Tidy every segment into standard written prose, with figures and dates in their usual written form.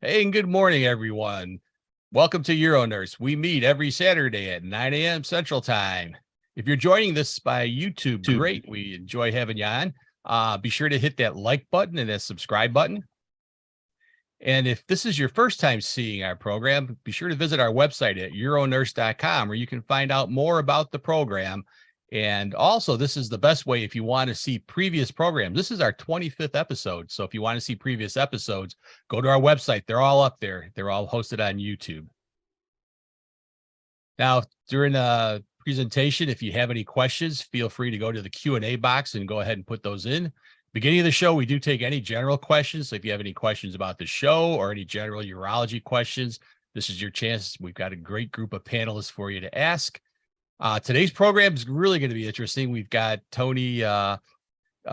Hey, and good morning, everyone. Welcome to EuroNurse. We meet every Saturday at 9 a.m. Central Time. If you're joining this by YouTube, great. We enjoy having you on. Be sure to hit that like button and that subscribe button. And if this is your first time seeing our program, be sure to visit our website at euronurse.com, where you can find out more about the program. And also, this is the best way if you want to see previous programs. This is our 25th episode. So if you want to see previous episodes, go to our website. They're all up there. They're all hosted on YouTube. Now, during the presentation, if you have any questions, feel free to go to the Q&A box and go ahead and put those in. Beginning of the show, we do take any general questions. So if you have any questions about the show or any general urology questions, this is your chance. We've got a great group of panelists for you to ask. Today's program is really going to be interesting. We've got Tony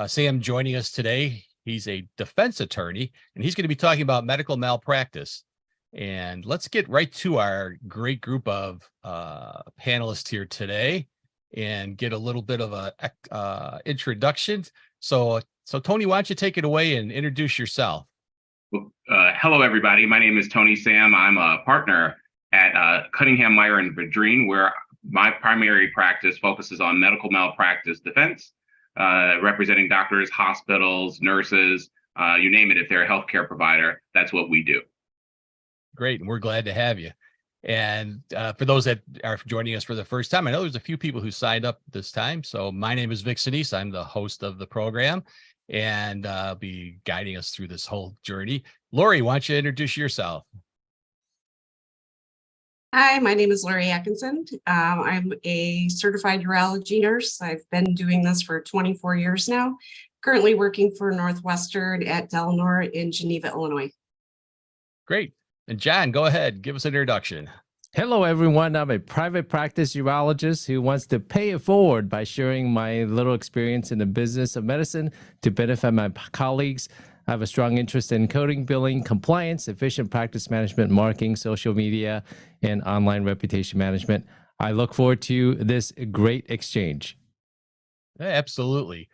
Sam joining us today. He's a defense attorney, and he's going to be talking about medical malpractice. And let's get right to our great group of panelists here today and get a little bit of a introduction. So Tony, why don't you take it away and introduce yourself? Well, hello, everybody. My name is Tony Sam. I'm a partner at Cunningham, Meyer Vedrine, where my primary practice focuses on medical malpractice defense, representing doctors, hospitals, nurses, you name it. If they're a healthcare provider, that's what we do. Great. And we're glad to have you. And for those that are joining us for the first time, I know there's a few people who signed up this time. So my name is Vic Sinise. I'm the host of the program, and I'll be guiding us through this whole journey. Lori, why don't you introduce yourself? Hi, my name is Lori Atkinson. I'm a certified urology nurse. I've been doing this for 24 years now, currently working for Northwestern at Delnor in Geneva, Illinois. Great. And John, go ahead. Give us an introduction. Hello, everyone. I'm a private practice urologist who wants to pay it forward by sharing my little experience in the business of medicine to benefit my colleagues. I have a strong interest in coding, billing, compliance, efficient practice management, marketing, social media, and online reputation management. I look forward to this great exchange. Absolutely.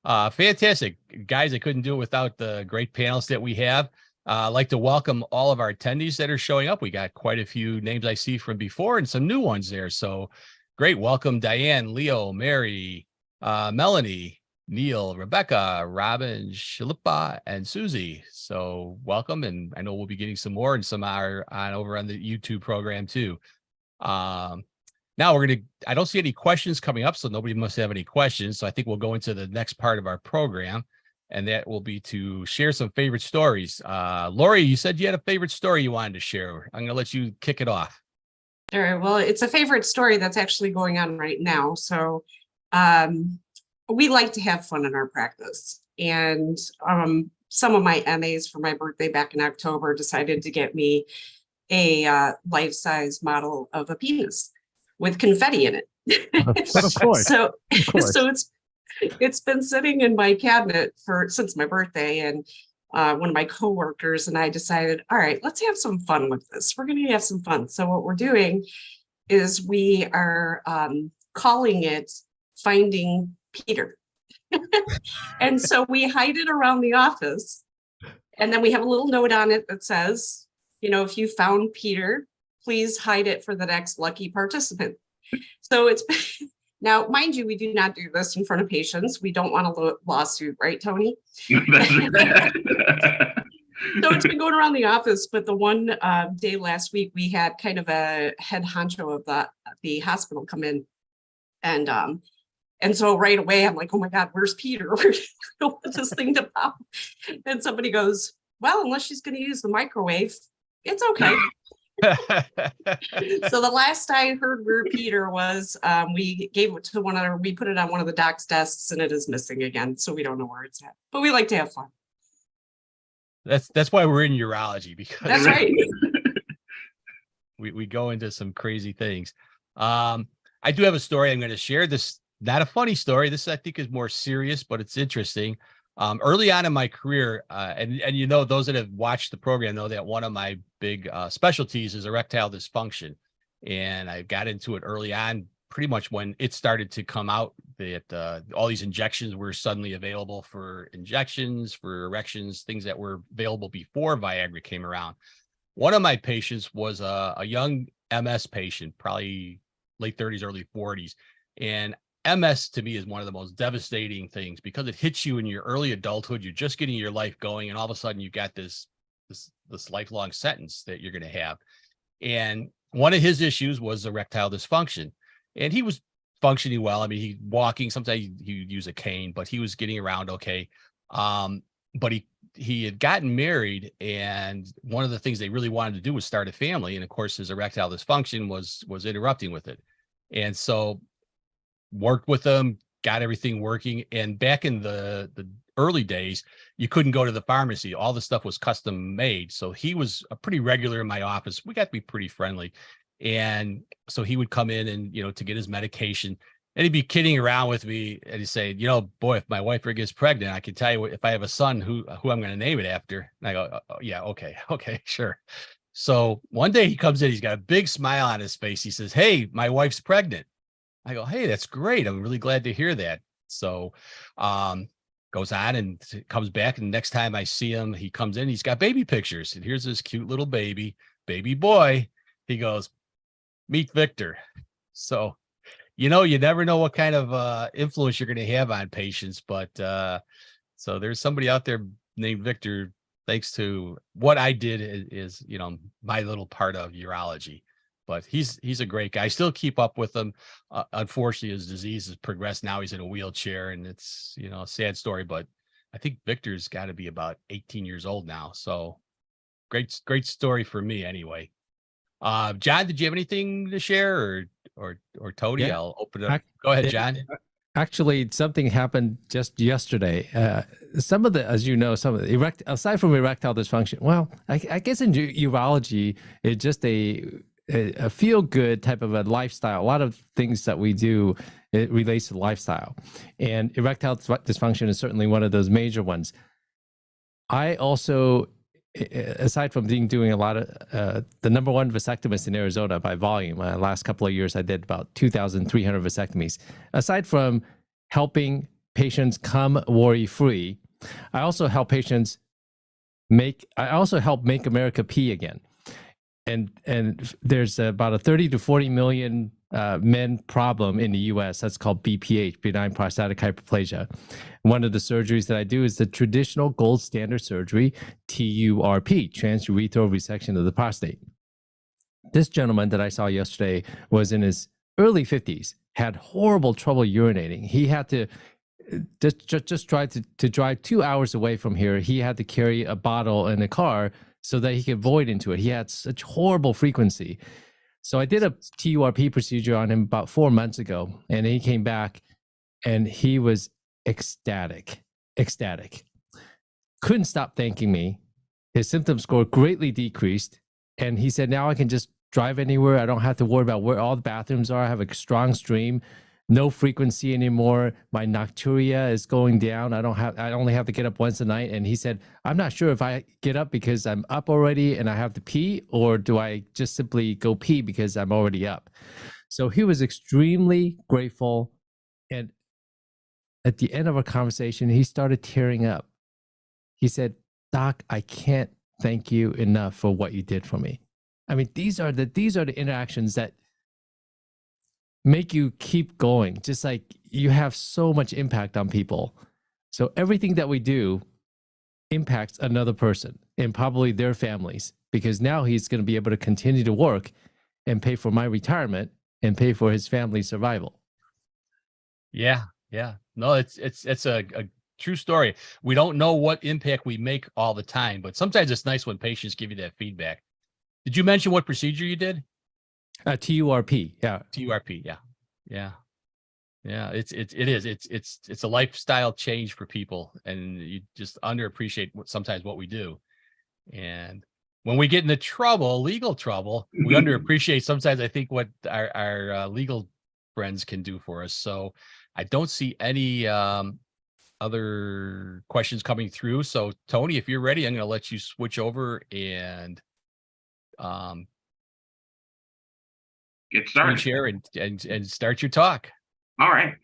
Fantastic. Guys, I couldn't do it without the great panelists that we have. I'd like to welcome all of our attendees that are showing up. We got quite a few names I see from before and some new ones there. So great. Welcome, Diane, Leo, Mary, Melanie, Neil, Rebecca, Robin, Shilipa, and Susie. So welcome. And I know we'll be getting some more, and some are over on the YouTube program too. Now I don't see any questions coming up, so nobody must have any questions. So I think we'll go into the next part of our program, and that will be to share some favorite stories. Lori, you said you had a favorite story you wanted to share. I'm going to let you kick it off. All right. Well, it's a favorite story that's actually going on right now. So we like to have fun in our practice. And some of my MAs for my birthday back in October decided to get me a life-size model of a penis with confetti in it. Of course. So it's been sitting in my cabinet since my birthday, and one of my coworkers and I decided, all right, let's have some fun with this. We're going to have some fun. So what we're doing is we are calling it Finding Peter. And so we hide it around the office, and then we have a little note on it that says, if you found Peter, please hide it for the next lucky participant. So it's now, mind you, we do not do this in front of patients. We don't want a lawsuit, right, Tony? That's right. So it's been going around the office, but the one day last week, we had kind of a head honcho of the hospital come in, and so right away, I'm like, oh my God, where's Peter? Where do you want this thing to pop? And somebody goes, well, unless she's going to use the microwave, it's okay. So the last I heard where Peter was, we gave it to we put it on one of the doc's desks, and it is missing again. So we don't know where it's at, but we like to have fun. That's why we're in urology, because that's right. we go into some crazy things. I do have a story I'm going to share. This not a funny story. This I think is more serious, but it's interesting. Early on in my career, and those that have watched the program know that one of my big specialties is erectile dysfunction, and I got into it early on, pretty much when it started to come out that all these injections were suddenly available for injections, for erections, things that were available before Viagra came around. One of my patients was a young MS patient, probably late 30s, early 40s. And MS to me is one of the most devastating things because it hits you in your early adulthood. You're just getting your life going, and all of a sudden you got this lifelong sentence that you're going to have. And one of his issues was erectile dysfunction, and he was functioning well. I mean, he walking. Sometimes he'd use a cane, but he was getting around okay. But he had gotten married, and one of the things they really wanted to do was start a family. And of course, his erectile dysfunction was interrupting with it. And so worked with them, got everything working. And back in the early days, you couldn't go to the pharmacy. All the stuff was custom made. So he was a pretty regular in my office. We got to be pretty friendly. And so he would come in and, to get his medication, and he'd be kidding around with me, and he'd say, boy, if my wife ever gets pregnant, I can tell you if I have a son who I'm going to name it after. And I go, oh, yeah, okay, sure. So one day he comes in, he's got a big smile on his face. He says, hey, my wife's pregnant. I go, hey, that's great. I'm really glad to hear that. So goes on and comes back. And next time I see him, he comes in, he's got baby pictures. And here's this cute little baby boy. He goes, meet Victor. So, you never know what kind of influence you're going to have on patients. But so there's somebody out there named Victor, thanks to what I did is my little part of urology. But he's a great guy. I still keep up with him. Unfortunately, his disease has progressed. Now he's in a wheelchair, and it's a sad story. But I think Victor's got to be about 18 years old now. So great story for me anyway. John, did you have anything to share, or Tony? Yeah. I'll open it up. Go ahead, John. Actually, something happened just yesterday. Some of the, as you know, aside from erectile dysfunction, well, I guess in urology, it's just a feel-good type of a lifestyle. A lot of things that we do, it relates to lifestyle. And erectile dysfunction is certainly one of those major ones. I also, aside from doing a lot of, the number one vasectomist in Arizona by volume, last couple of years, I did about 2,300 vasectomies. Aside from helping patients come worry-free, I also help make America pee again. And there's about a 30 to 40 million men problem in the US. That's called BPH, benign prostatic hyperplasia. One of the surgeries that I do is the traditional gold standard surgery, TURP, transurethral resection of the prostate. This gentleman that I saw yesterday was in his early 50s, had horrible trouble urinating. He had to just try to drive 2 hours away from here. He had to carry a bottle in a car so that he could void into it. He had such horrible frequency. So I did a TURP procedure on him about 4 months ago, and he came back and he was ecstatic. Couldn't stop thanking me. His symptom score greatly decreased. And he said, now I can just drive anywhere. I don't have to worry about where all the bathrooms are. I have a strong stream, no frequency anymore. My nocturia is going down. I only have to get up once a night. And he said, I'm not sure if I get up because I'm up already and I have to pee, or do I just simply go pee because I'm already up? So he was extremely grateful. And at the end of our conversation, he started tearing up. He said, Doc, I can't thank you enough for what you did for me. I mean, these are the interactions that make you keep going. Just like you have so much impact on people. So everything that we do impacts another person and probably their families, because now he's going to be able to continue to work and pay for my retirement and pay for his family's survival. Yeah. No, it's a true story. We don't know what impact we make all the time, but sometimes it's nice when patients give you that feedback. Did you mention what procedure you did? TURP, yeah. TURP, yeah. It's a lifestyle change for people, and you just underappreciate sometimes what we do. And when we get into trouble, legal trouble, we underappreciate sometimes, I think, what our legal friends can do for us. So I don't see any other questions coming through. So Tony, if you're ready, I'm going to let you switch over and get Screen started. share and start your talk. All right.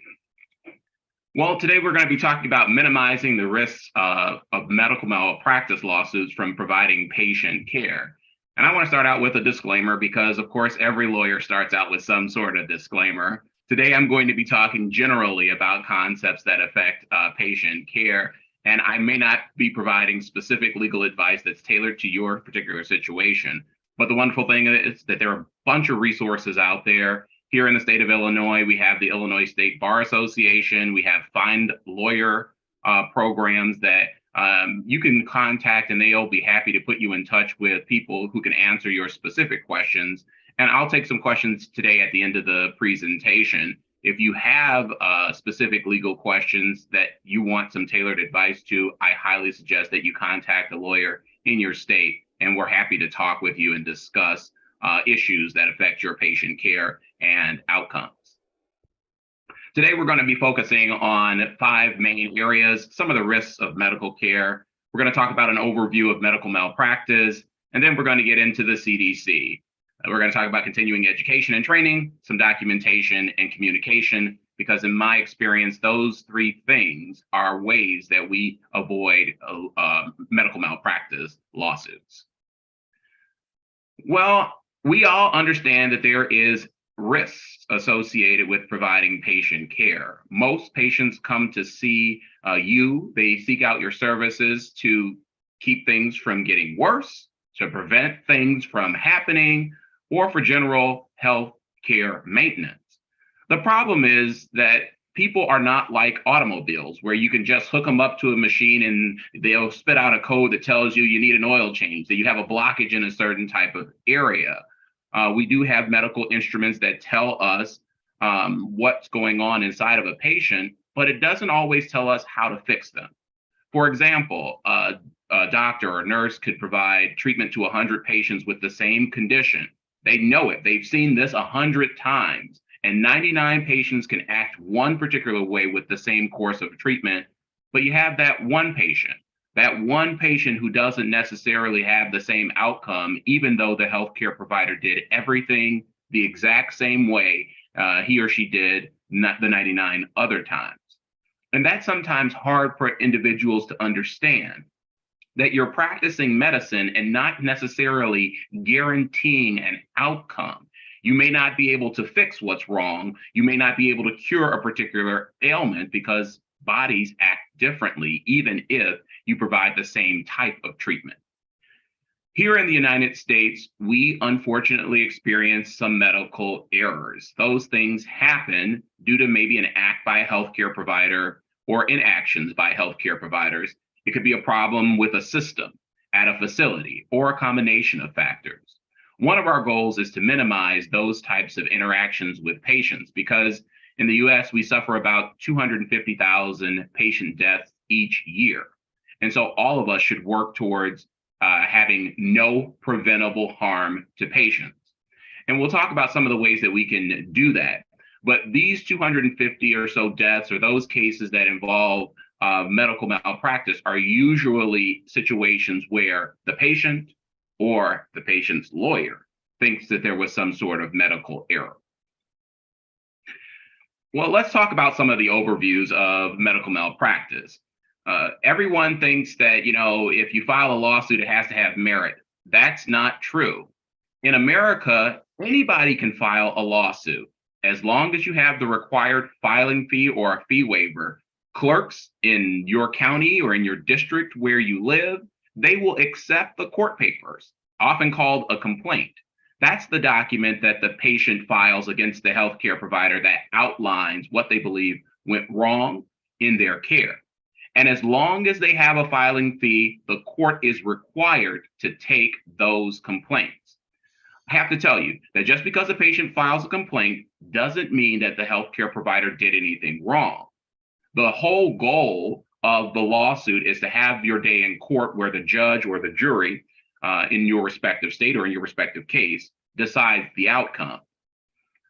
Well, today we're going to be talking about minimizing the risks of medical malpractice lawsuits from providing patient care. And I want to start out with a disclaimer because, of course, every lawyer starts out with some sort of disclaimer. Today, I'm going to be talking generally about concepts that affect patient care, and I may not be providing specific legal advice that's tailored to your particular situation. But the wonderful thing is that there are a bunch of resources out there. Here in the state of Illinois, we have the Illinois State Bar Association. We have Find Lawyer programs that you can contact, and they'll be happy to put you in touch with people who can answer your specific questions. And I'll take some questions today at the end of the presentation. If you have specific legal questions that you want some tailored advice to, I highly suggest that you contact a lawyer in your state, and we're happy to talk with you and discuss issues that affect your patient care and outcomes. Today, we're going to be focusing on 5 main areas, some of the risks of medical care. We're going to talk about an overview of medical malpractice, and then we're going to get into the CDC. We're going to talk about continuing education and training, some documentation and communication, because in my experience, those 3 things are ways that we avoid medical malpractice lawsuits. Well, we all understand that there is risks associated with providing patient care. Most patients come to see you. They seek out your services to keep things from getting worse, to prevent things from happening, or for general health care maintenance. The problem is that people are not like automobiles where you can just hook them up to a machine and they'll spit out a code that tells you you need an oil change, that you have a blockage in a certain type of area. We do have medical instruments that tell us what's going on inside of a patient, but it doesn't always tell us how to fix them. For example, a doctor or nurse could provide treatment to 100 patients with the same condition. They know it. They've seen this 100 times, and 99 patients can act one particular way with the same course of treatment, but you have that one patient who doesn't necessarily have the same outcome, even though the healthcare provider did everything the exact same way he or she did the 99 other times. And that's sometimes hard for individuals to understand, that you're practicing medicine and not necessarily guaranteeing an outcome. You may not be able to fix what's wrong. You may not be able to cure a particular ailment because bodies act differently, even if you provide the same type of treatment. Here in the United States, we unfortunately experience some medical errors. Those things happen due to maybe an act by a healthcare provider or inactions by healthcare providers. It could be a problem with a system at a facility or a combination of factors. One of our goals is to minimize those types of interactions with patients because in the US, we suffer about 250,000 patient deaths each year. And so all of us should work towards having no preventable harm to patients. And we'll talk about some of the ways that we can do that. But these 250 or so deaths, or those cases that involve medical malpractice, are usually situations where the patient or the patient's lawyer thinks that there was some sort of medical error. Well, let's talk about some of the overviews of medical malpractice. Everyone thinks that, if you file a lawsuit, it has to have merit. That's not true. In America, anybody can file a lawsuit as long as you have the required filing fee or a fee waiver. Clerks in your county or in your district where you live, they will accept the court papers, often called a complaint. That's the document that the patient files against the healthcare provider that outlines what they believe went wrong in their care. And as long as they have a filing fee, the court is required to take those complaints. I have to tell you that just because a patient files a complaint doesn't mean that the healthcare provider did anything wrong. The whole goal of the lawsuit is to have your day in court where the judge or the jury in your respective state or in your respective case decides the outcome.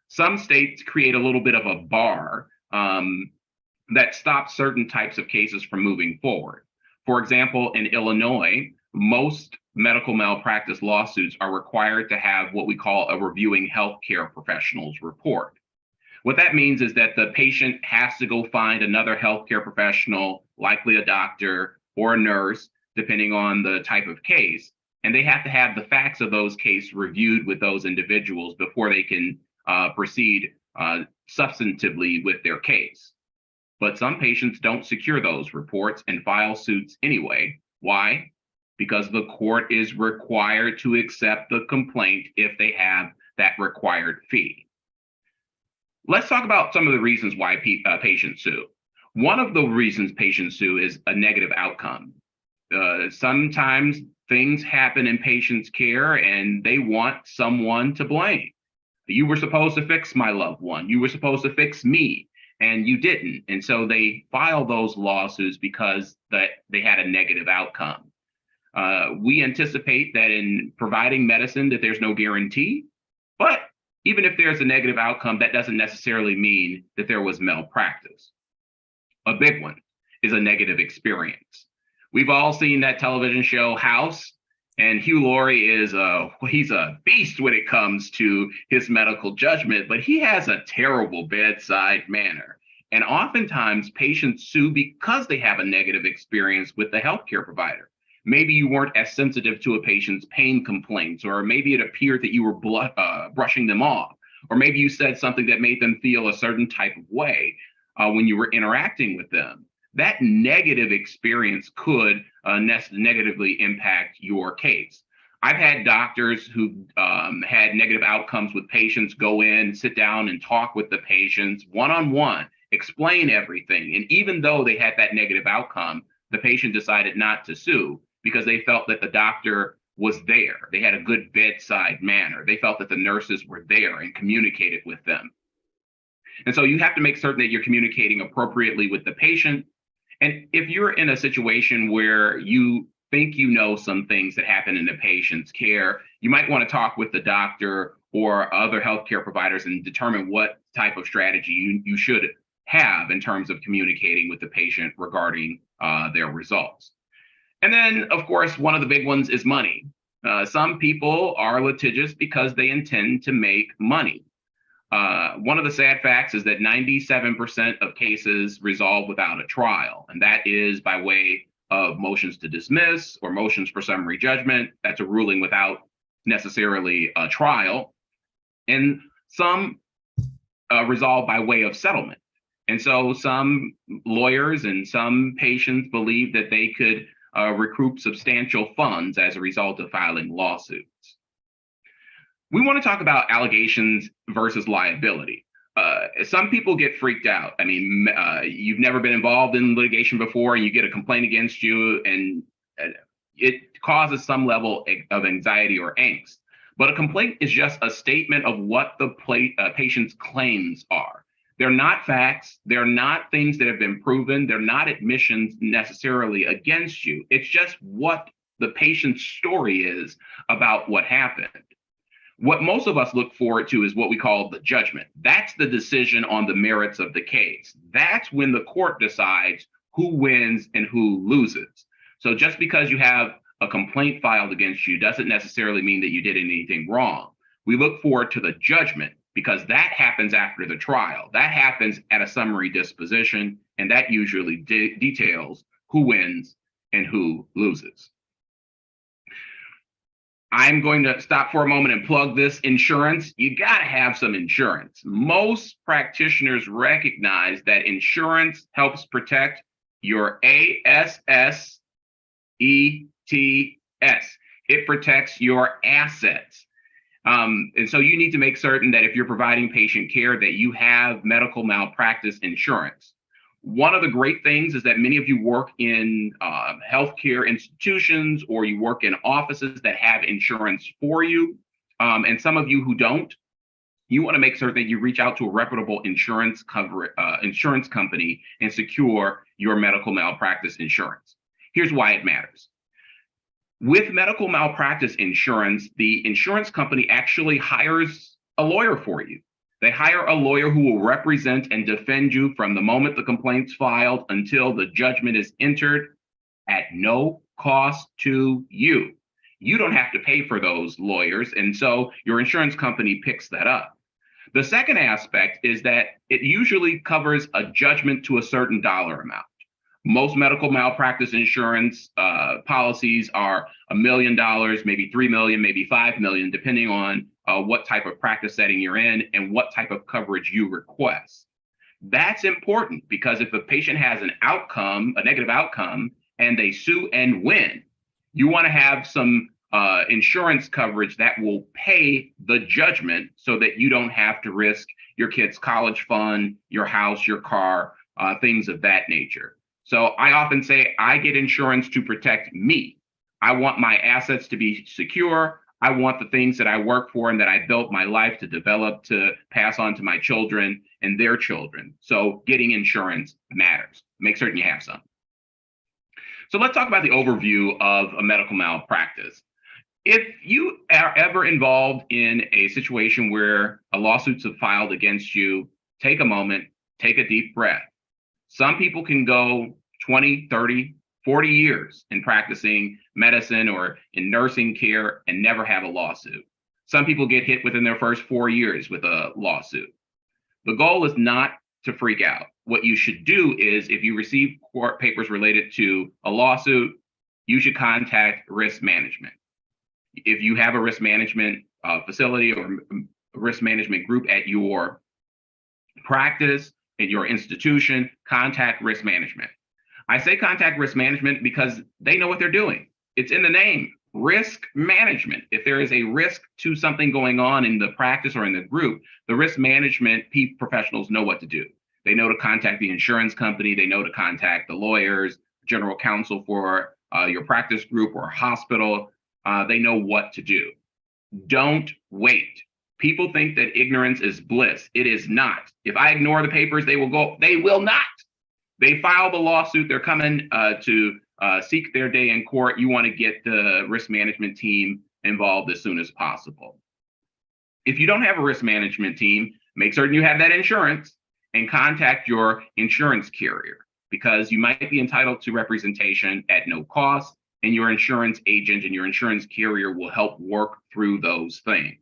Some states create a little bit of a bar that stops certain types of cases from moving forward. For example, in Illinois, most medical malpractice lawsuits are required to have what we call a reviewing healthcare professional's report. What that means is that the patient has to go find another healthcare professional, likely a doctor or a nurse, depending on the type of case, and they have to have the facts of those cases reviewed with those individuals before they can proceed substantively with their case. But some patients don't secure those reports and file suits anyway. Why? Because the court is required to accept the complaint if they have that required fee. Let's talk about some of the reasons why patients sue. One of the reasons patients sue is a negative outcome. Sometimes things happen in patients' care and they want someone to blame. You were supposed to fix my loved one. You were supposed to fix me, and you didn't. And so they file those lawsuits because they had a negative outcome. We anticipate that in providing medicine that there's no guarantee, but even if there's a negative outcome, that doesn't necessarily mean that there was malpractice. A big one is a negative experience. We've all seen that television show House, and Hugh Laurie he's a beast when it comes to his medical judgment, but he has a terrible bedside manner. And oftentimes patients sue because they have a negative experience with the healthcare provider. Maybe you weren't as sensitive to a patient's pain complaints, or maybe it appeared that you were brushing them off, or maybe you said something that made them feel a certain type of way when you were interacting with them. That negative experience could negatively impact your case. I've had doctors who had negative outcomes with patients go in, sit down and talk with the patients one-on-one, explain everything. And even though they had that negative outcome, the patient decided not to sue because they felt that the doctor was there. They had a good bedside manner. They felt that the nurses were there and communicated with them. And so you have to make certain that you're communicating appropriately with the patient. And if you're in a situation where you think you know some things that happen in the patient's care, you might want to talk with the doctor or other healthcare providers and determine what type of strategy you should have in terms of communicating with the patient regarding their results. And then, of course, one of the big ones is money. Some people are litigious because they intend to make money. One of the sad facts is that 97% of cases resolve without a trial, and that is by way of motions to dismiss or motions for summary judgment. That's a ruling without necessarily a trial. And some resolve by way of settlement. And so some lawyers and some patients believe that they could recoup substantial funds as a result of filing lawsuits. We want to talk about allegations versus liability. Some people get freaked out. I mean, you've never been involved in litigation before and you get a complaint against you and it causes some level of anxiety or angst. But a complaint is just a statement of what the patient's claims are. They're not facts. They're not things that have been proven. They're not admissions necessarily against you. It's just what the patient's story is about what happened. What most of us look forward to is what we call the judgment. That's the decision on the merits of the case. That's when the court decides who wins and who loses. So just because you have a complaint filed against you doesn't necessarily mean that you did anything wrong. We look forward to the judgment because that happens after the trial. That happens at a summary disposition, and that usually details who wins and who loses. I'm going to stop for a moment and plug this insurance. You got to have some insurance. Most practitioners recognize that insurance helps protect your ASS, ETS. It protects your assets. And so you need to make certain that if you're providing patient care that you have medical malpractice insurance. One of the great things is that many of you work in healthcare institutions or you work in offices that have insurance for you. And some of you who don't, you want to make certain that you reach out to a reputable insurance company and secure your medical malpractice insurance. Here's why it matters. With medical malpractice insurance, the insurance company actually hires a lawyer for you. They hire a lawyer who will represent and defend you from the moment the complaint's filed until the judgment is entered at no cost to you. You don't have to pay for those lawyers, and so your insurance company picks that up. The second aspect is that it usually covers a judgment to a certain dollar amount. Most medical malpractice insurance policies are $1 million, maybe $3 million, maybe $5 million, depending on what type of practice setting you're in and what type of coverage you request. That's important because if a patient has an outcome, a negative outcome, and they sue and win, you want to have some insurance coverage that will pay the judgment so that you don't have to risk your kid's college fund, your house, your car, things of that nature. So I often say I get insurance to protect me. I want my assets to be secure. I want the things that I work for and that I built my life to develop to pass on to my children and their children. So getting insurance matters. Make certain you have some. So let's talk about the overview of a medical malpractice. If you are ever involved in a situation where a lawsuit's filed against you, take a moment, take a deep breath. Some people can go 20, 30, 40 years in practicing medicine or in nursing care and never have a lawsuit. Some people get hit within their first 4 years with a lawsuit. The goal is not to freak out. What you should do is if you receive court papers related to a lawsuit, you should contact risk management. If you have a risk management facility or a risk management group at your practice, at your institution, contact risk management. I say contact risk management because they know what they're doing. It's in the name, risk management. If there is a risk to something going on in the practice or in the group, the risk management professionals know what to do. They know to contact the insurance company. They know to contact the lawyers, general counsel for your practice group or hospital. They know what to do. Don't wait. People think that ignorance is bliss. It is not. If I ignore the papers, they will go. They will not. They filed a lawsuit. They're coming to seek their day in court. You want to get the risk management team involved as soon as possible. If you don't have a risk management team, make certain you have that insurance and contact your insurance carrier because you might be entitled to representation at no cost, and your insurance agent and your insurance carrier will help work through those things.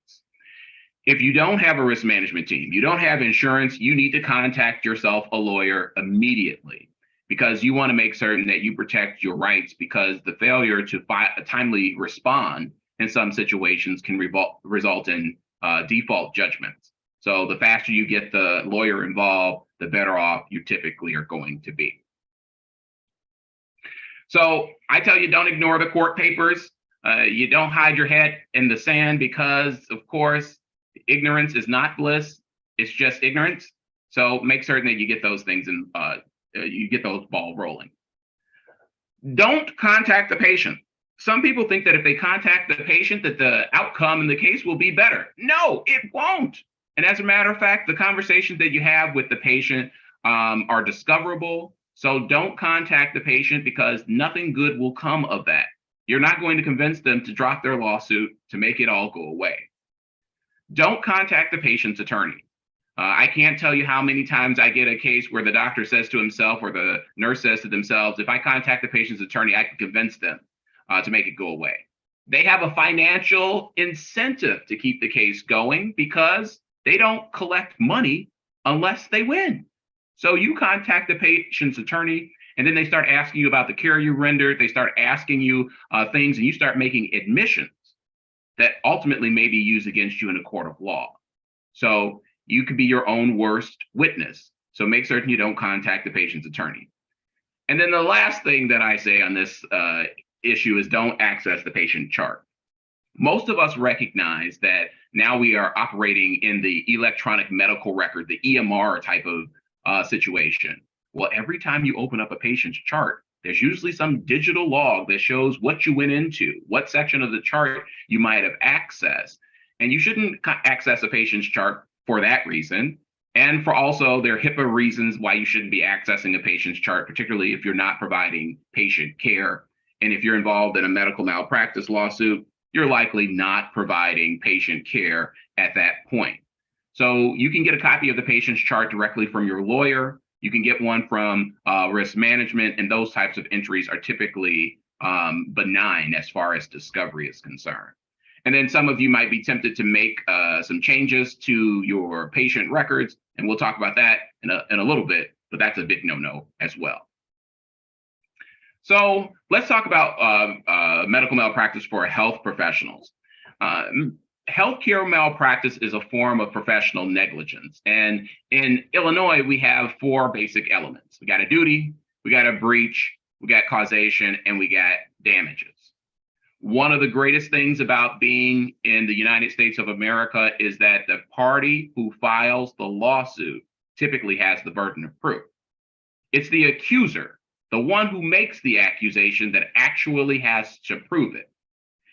If you don't have a risk management team, you don't have insurance, you need to contact yourself a lawyer immediately because you want to make certain that you protect your rights because the failure to timely respond in some situations can result in default judgments. So the faster you get the lawyer involved, the better off you typically are going to be. So I tell you, don't ignore the court papers. You don't hide your head in the sand because, of course, ignorance is not bliss. It's just ignorance. So make certain that you get those things and you get those ball rolling. Don't contact the patient. Some people think that if they contact the patient, that the outcome in the case will be better. No, it won't. And as a matter of fact, the conversations that you have with the patient are discoverable. So don't contact the patient because nothing good will come of that. You're not going to convince them to drop their lawsuit to make it all go away. Don't contact the patient's attorney. I can't tell you how many times I get a case where the doctor says to himself or the nurse says to themselves, if I contact the patient's attorney, I can convince them to make it go away. They have a financial incentive to keep the case going because they don't collect money unless they win. So you contact the patient's attorney, and then they start asking you about the care you rendered. They start asking you things, and you start making admissions that ultimately may be used against you in a court of law. So you could be your own worst witness. So make certain you don't contact the patient's attorney. And then the last thing that I say on this issue is don't access the patient chart. Most of us recognize that now we are operating in the electronic medical record, the EMR type of situation. Well, every time you open up a patient's chart, there's usually some digital log that shows what you went into, what section of the chart you might have accessed. And you shouldn't access a patient's chart for that reason. And for also there are HIPAA reasons why you shouldn't be accessing a patient's chart, particularly if you're not providing patient care. And if you're involved in a medical malpractice lawsuit, you're likely not providing patient care at that point. So you can get a copy of the patient's chart directly from your lawyer. You can get one from risk management, and those types of entries are typically benign as far as discovery is concerned. And then some of you might be tempted to make some changes to your patient records, and we'll talk about that in a little bit, but that's a big no-no as well. So let's talk about medical malpractice for health professionals. Healthcare malpractice is a form of professional negligence. And in Illinois, we have 4 basic elements. We got a duty, we got a breach, we got causation, and we got damages. One of the greatest things about being in the United States of America is that the party who files the lawsuit typically has the burden of proof. It's the accuser, the one who makes the accusation, that actually has to prove it.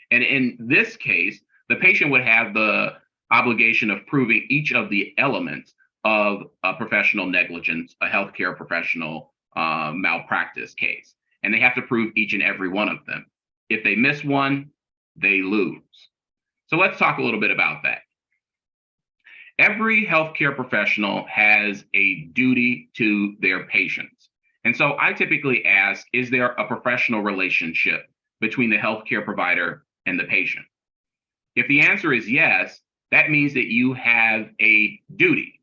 And in this case, the patient would have the obligation of proving each of the elements of a professional negligence, a healthcare professional malpractice case. And they have to prove each and every one of them. If they miss one, they lose. So let's talk a little bit about that. Every healthcare professional has a duty to their patients. And so I typically ask, is there a professional relationship between the healthcare provider and the patient? If the answer is yes, that means that you have a duty.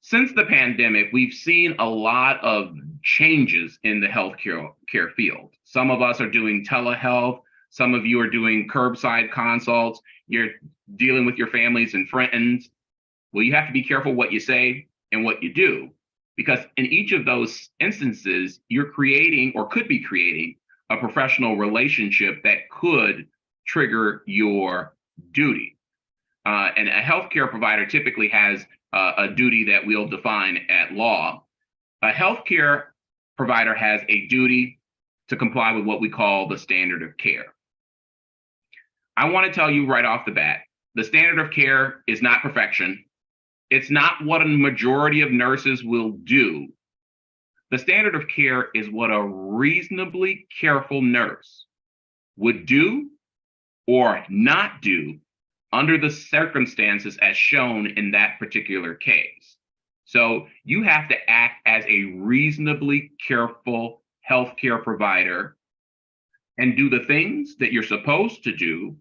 Since the pandemic, we've seen a lot of changes in the healthcare field. Some of us are doing telehealth. Some of you are doing curbside consults. You're dealing with your families and friends. Well, you have to be careful what you say and what you do, because in each of those instances, you're creating or could be creating a professional relationship that could trigger your duty. And a healthcare provider typically has a duty that we'll define at law. A healthcare provider has a duty to comply with what we call the standard of care. I want to tell you right off the bat, the standard of care is not perfection. It's not what a majority of nurses will do. The standard of care is what a reasonably careful nurse would do or not do under the circumstances as shown in that particular case. So you have to act as a reasonably careful healthcare provider and do the things that you're supposed to do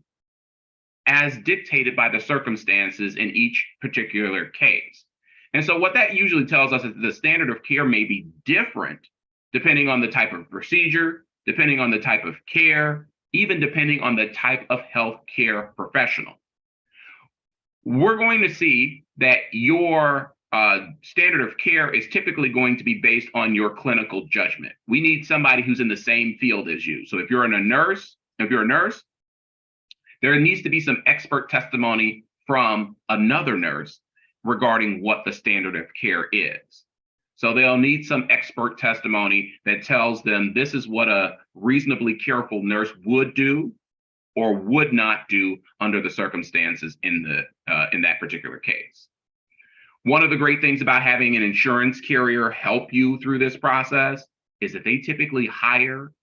as dictated by the circumstances in each particular case. And so what that usually tells us is the standard of care may be different depending on the type of procedure, depending on the type of care, even depending on the type of healthcare professional. We're going to see that your standard of care is typically going to be based on your clinical judgment. We need somebody who's in the same field as you. So if you're a nurse, there needs to be some expert testimony from another nurse regarding what the standard of care is. So they'll need some expert testimony that tells them this is what a reasonably careful nurse would do or would not do under the circumstances in that particular case. One of the great things about having an insurance carrier help you through this process is that they typically hire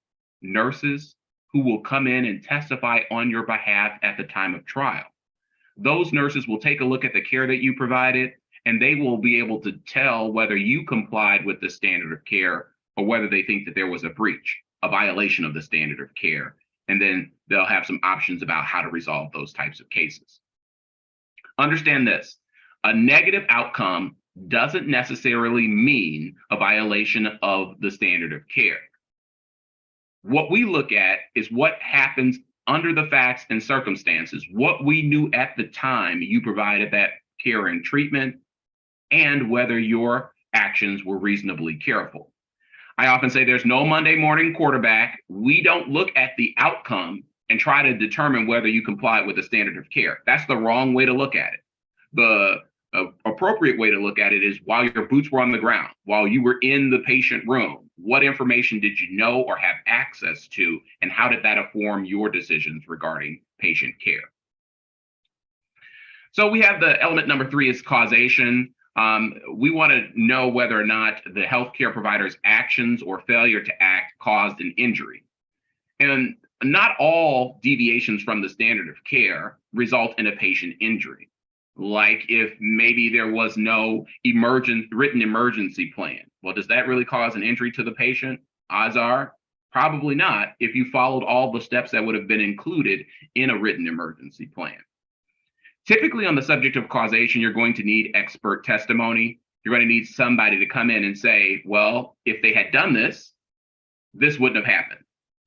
nurses who will come in and testify on your behalf at the time of trial. Those nurses will take a look at the care that you provided, and they will be able to tell whether you complied with the standard of care or whether they think that there was a breach, a violation of the standard of care. And then they'll have some options about how to resolve those types of cases. Understand this, a negative outcome doesn't necessarily mean a violation of the standard of care. What we look at is what happens under the facts and circumstances, what we knew at the time you provided that care and treatment, and whether your actions were reasonably careful. I often say there's no Monday morning quarterback. We don't look at the outcome and try to determine whether you comply with the standard of care. That's the wrong way to look at it. The appropriate way to look at it is while your boots were on the ground, while you were in the patient room, what information did you know or have access to, and how did that inform your decisions regarding patient care? So we have the element number 3 is causation. We want to know whether or not the healthcare provider's actions or failure to act caused an injury. And not all deviations from the standard of care result in a patient injury. Like if maybe there was no written emergency plan. Well, does that really cause an injury to the patient? Odds are Probably not if you followed all the steps that would have been included in a written emergency plan. Typically on the subject of causation, you're going to need expert testimony. You're going to need somebody to come in and say, well, if they had done this, this wouldn't have happened.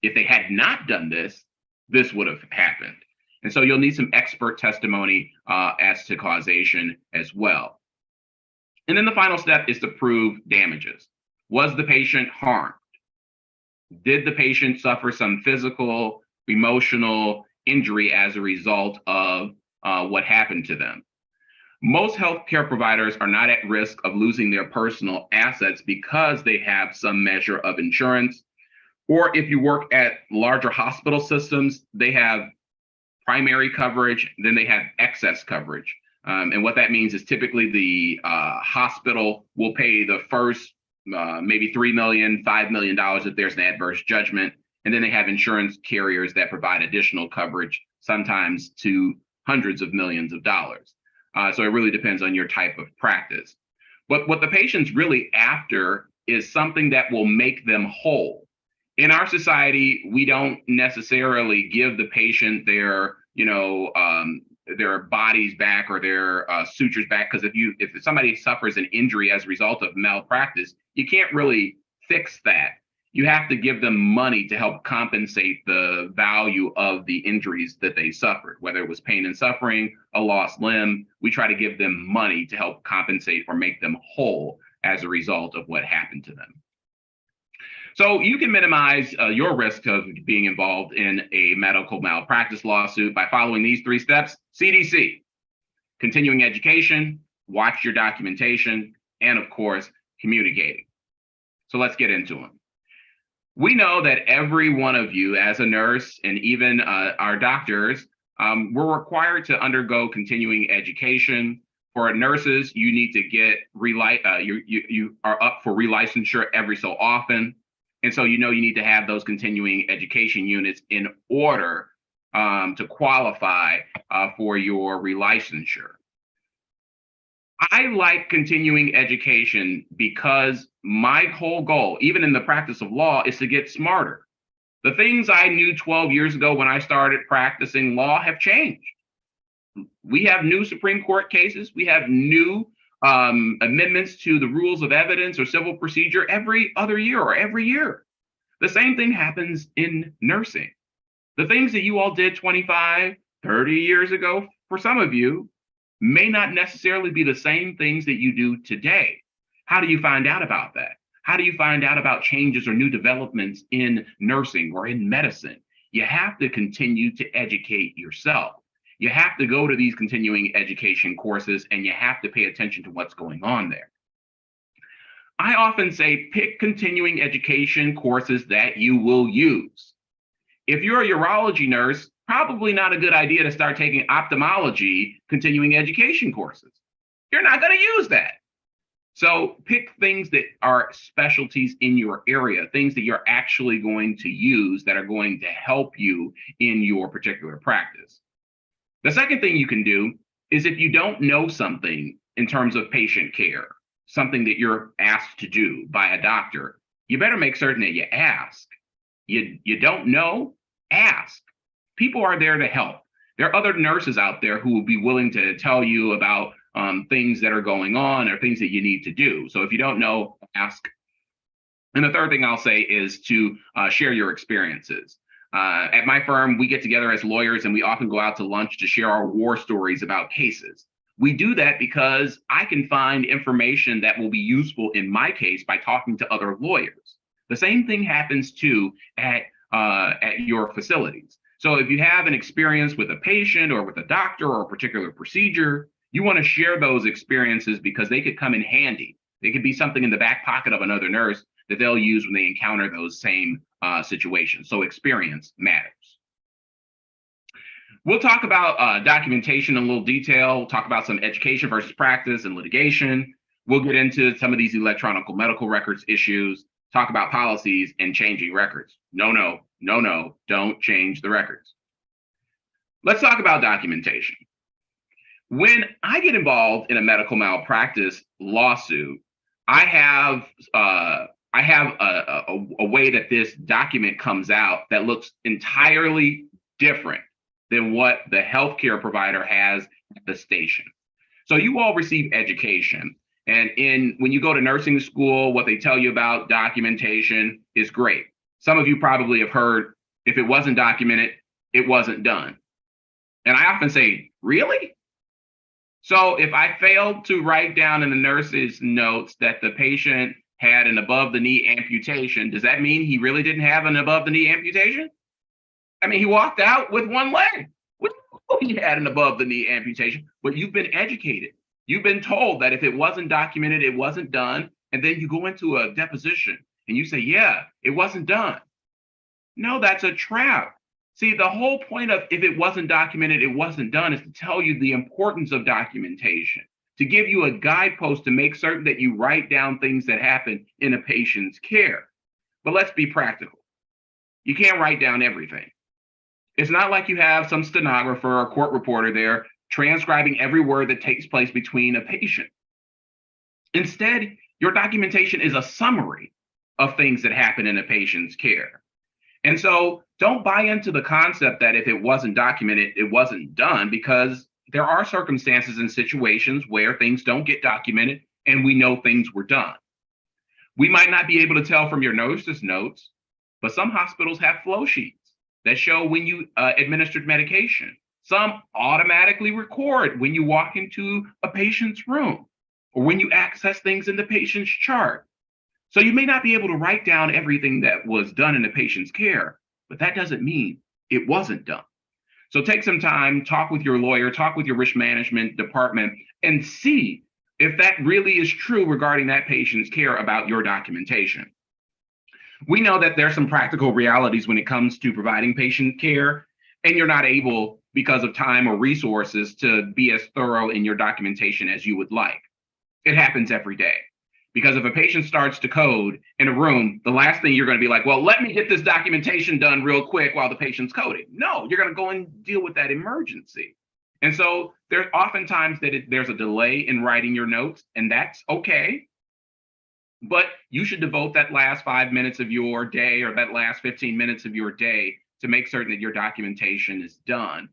If they had not done this, this would have happened. And so you'll need some expert testimony as to causation as well. And then the final step is to prove damages. Was the patient harmed? Did the patient suffer some physical, emotional injury as a result of what happened to them? Most healthcare providers are not at risk of losing their personal assets because they have some measure of insurance. Or if you work at larger hospital systems, they have primary coverage, then they have excess coverage. And what that means is typically the hospital will pay the first maybe $3 million, $5 million if there's an adverse judgment. And then they have insurance carriers that provide additional coverage, sometimes to hundreds of millions of dollars. So it really depends on your type of practice. But what the patient's really after is something that will make them whole. In our society, we don't necessarily give the patient their bodies back or their sutures back, because if somebody suffers an injury as a result of malpractice, you can't really fix that. You have to give them money to help compensate the value of the injuries that they suffered, whether it was pain and suffering, a lost limb. We try to give them money to help compensate or make them whole as a result of what happened to them. So you can minimize your risk of being involved in a medical malpractice lawsuit by following these 3 steps. CDC, continuing education, watch your documentation, and of course, communicating. So let's get into them. We know that every one of you as a nurse and even our doctors, we're required to undergo continuing education. For nurses, you need to get you are up for relicensure every so often. And so you need to have those continuing education units in order to qualify for your relicensure. I like continuing education because my whole goal, even in the practice of law, is to get smarter. The things I knew 12 years ago when I started practicing law have changed. We have new Supreme Court cases. We have new amendments to the rules of evidence or civil procedure every other year or every year. The same thing happens in nursing. The things that you all did 25, 30 years ago, for some of you, may not necessarily be the same things that you do today. How do you find out about that? How do you find out about changes or new developments in nursing or in medicine? You have to continue to educate yourself. You have to go to these continuing education courses and you have to pay attention to what's going on there. I often say pick continuing education courses that you will use. If you're a urology nurse, probably not a good idea to start taking ophthalmology continuing education courses. You're not going to use that. So pick things that are specialties in your area, things that you're actually going to use that are going to help you in your particular practice. The second thing you can do is if you don't know something in terms of patient care, something that you're asked to do by a doctor, you better make certain that you ask. You don't know, ask. People are there to help. There are other nurses out there who will be willing to tell you about things that are going on or things that you need to do. So if you don't know, ask. And the third thing I'll say is to share your experiences. At my firm, we get together as lawyers and we often go out to lunch to share our war stories about cases. We do that because I can find information that will be useful in my case by talking to other lawyers. The same thing happens too at your facilities. So if you have an experience with a patient or with a doctor or a particular procedure, you want to share those experiences because they could come in handy. They could be something in the back pocket of another nurse that they'll use when they encounter those same situations. So experience matters. We'll talk about documentation in a little detail. We'll talk about some education versus practice and litigation. We'll get into some of these electronic medical records issues, talk about policies and changing records. No, don't change the records. Let's talk about documentation. When I get involved in a medical malpractice lawsuit, I I have a way that this document comes out that looks entirely different than what the healthcare provider has at the station. So you all receive education. And when you go to nursing school, what they tell you about documentation is great. Some of you probably have heard, if it wasn't documented, it wasn't done. And I often say, really? So if I failed to write down in the nurse's notes that the patient had an above the knee amputation, does that mean he really didn't have an above the knee amputation? I mean, he walked out with one leg. He had an above the knee amputation, but you've been educated. You've been told that if it wasn't documented, it wasn't done. And then you go into a deposition and you say, yeah, it wasn't done. No, that's a trap. See, the whole point of if it wasn't documented, it wasn't done is to tell you the importance of documentation, to give you a guidepost to make certain that you write down things that happen in a patient's care. But let's be practical. You can't write down everything. It's not like you have some stenographer or court reporter there transcribing every word that takes place between a patient. Instead, your documentation is a summary of things that happen in a patient's care. And so don't buy into the concept that if it wasn't documented, it wasn't done, because there are circumstances and situations where things don't get documented and we know things were done. We might not be able to tell from your nurse's notes, but some hospitals have flow sheets that show when you administered medication. Some automatically record when you walk into a patient's room or when you access things in the patient's chart. So you may not be able to write down everything that was done in the patient's care, but that doesn't mean it wasn't done. So take some time, talk with your lawyer, talk with your risk management department, and see if that really is true regarding that patient's care about your documentation. We know that there's some practical realities when it comes to providing patient care, and you're not able, because of time or resources, to be as thorough in your documentation as you would like. It happens every day. Because if a patient starts to code in a room, the last thing you're going to be like, well, let me get this documentation done real quick while the patient's coding. No, you're going to go and deal with that emergency. And so there's oftentimes that there's a delay in writing your notes, and that's okay. But you should devote that last 5 minutes of your day or that last 15 minutes of your day to make certain that your documentation is done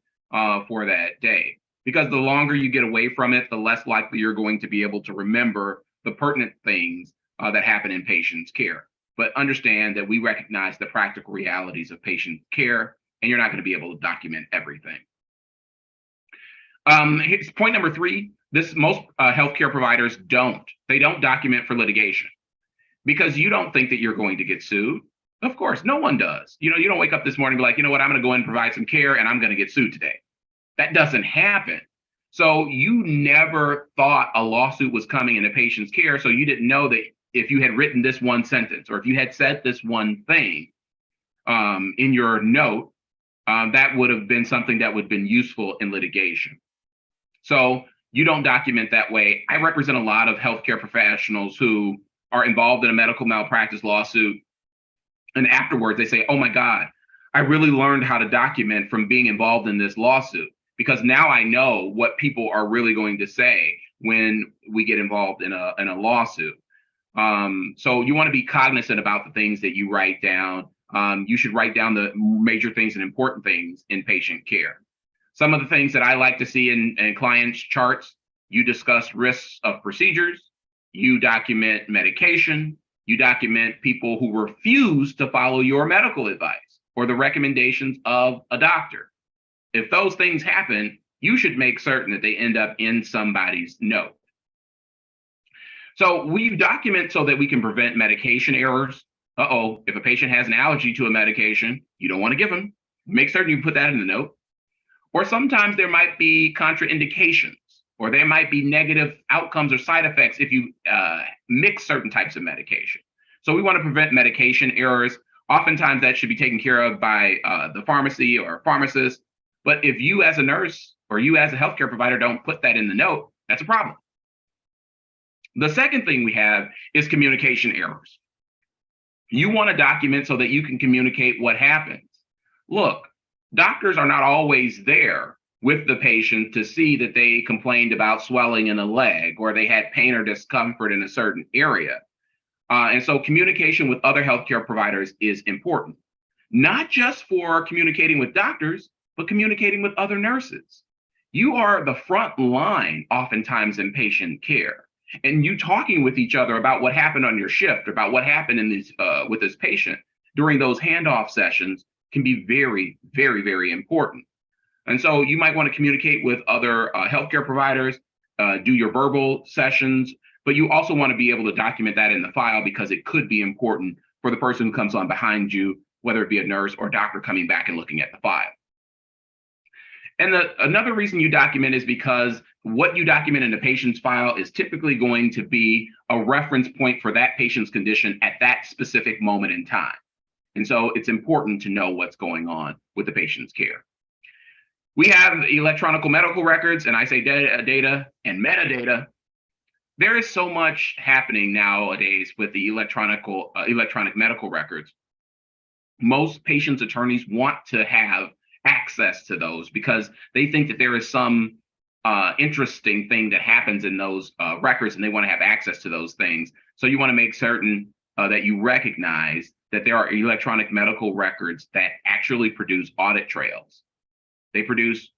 for that day. Because the longer you get away from it, the less likely you're going to be able to remember the pertinent things that happen in patient's care. But understand that we recognize the practical realities of patient care, and you're not going to be able to document everything. Here's point number 3. Most healthcare providers don't document for litigation, because you don't think that you're going to get sued. Of course, no one does. You don't wake up this morning and be like, you know what, I'm going to go in and provide some care and I'm going to get sued today. That doesn't happen. So you never thought a lawsuit was coming in a patient's care. So you didn't know that if you had written this one sentence or if you had said this one thing in your note, that would have been something that would have been useful in litigation. So you don't document that way. I represent a lot of healthcare professionals who are involved in a medical malpractice lawsuit. And afterwards they say, oh my God, I really learned how to document from being involved in this lawsuit, because now I know what people are really going to say when we get involved in a lawsuit. So you want to be cognizant about the things that you write down. You should write down the major things and important things in patient care. Some of the things that I like to see in clients' charts: you discuss risks of procedures, you document medication, you document people who refuse to follow your medical advice or the recommendations of a doctor. If those things happen, you should make certain that they end up in somebody's note. So we document so that we can prevent medication errors. If a patient has an allergy to a medication you don't want to give them, make certain you put that in the note. Or sometimes there might be contraindications, or there might be negative outcomes or side effects if you mix certain types of medication. So we want to prevent medication errors. Oftentimes that should be taken care of by the pharmacy or pharmacist. But if you as a nurse or you as a healthcare provider don't put that in the note, that's a problem. The second thing we have is communication errors. You want to document so that you can communicate what happens. Look, doctors are not always there with the patient to see that they complained about swelling in a leg or they had pain or discomfort in a certain area. And so communication with other healthcare providers is important, not just for communicating with doctors, but communicating with other nurses. You are the front line oftentimes in patient care. And you talking with each other about what happened on your shift, about what happened in this with this patient during those handoff sessions can be very, very, very important. And so you might want to communicate with other healthcare providers, do your verbal sessions, but you also want to be able to document that in the file because it could be important for the person who comes on behind you, whether it be a nurse or doctor coming back and looking at the file. And another reason you document is because what you document in the patient's file is typically going to be a reference point for that patient's condition at that specific moment in time. And so it's important to know what's going on with the patient's care. We have electronic medical records, and I say data and metadata. There is so much happening nowadays with the electronic medical records. Most patients' attorneys want to have access to those because they think that there is some interesting thing that happens in those records, and they want to have access to those things. So you want to make certain that you recognize that there are electronic medical records that actually produce audit trails. They produce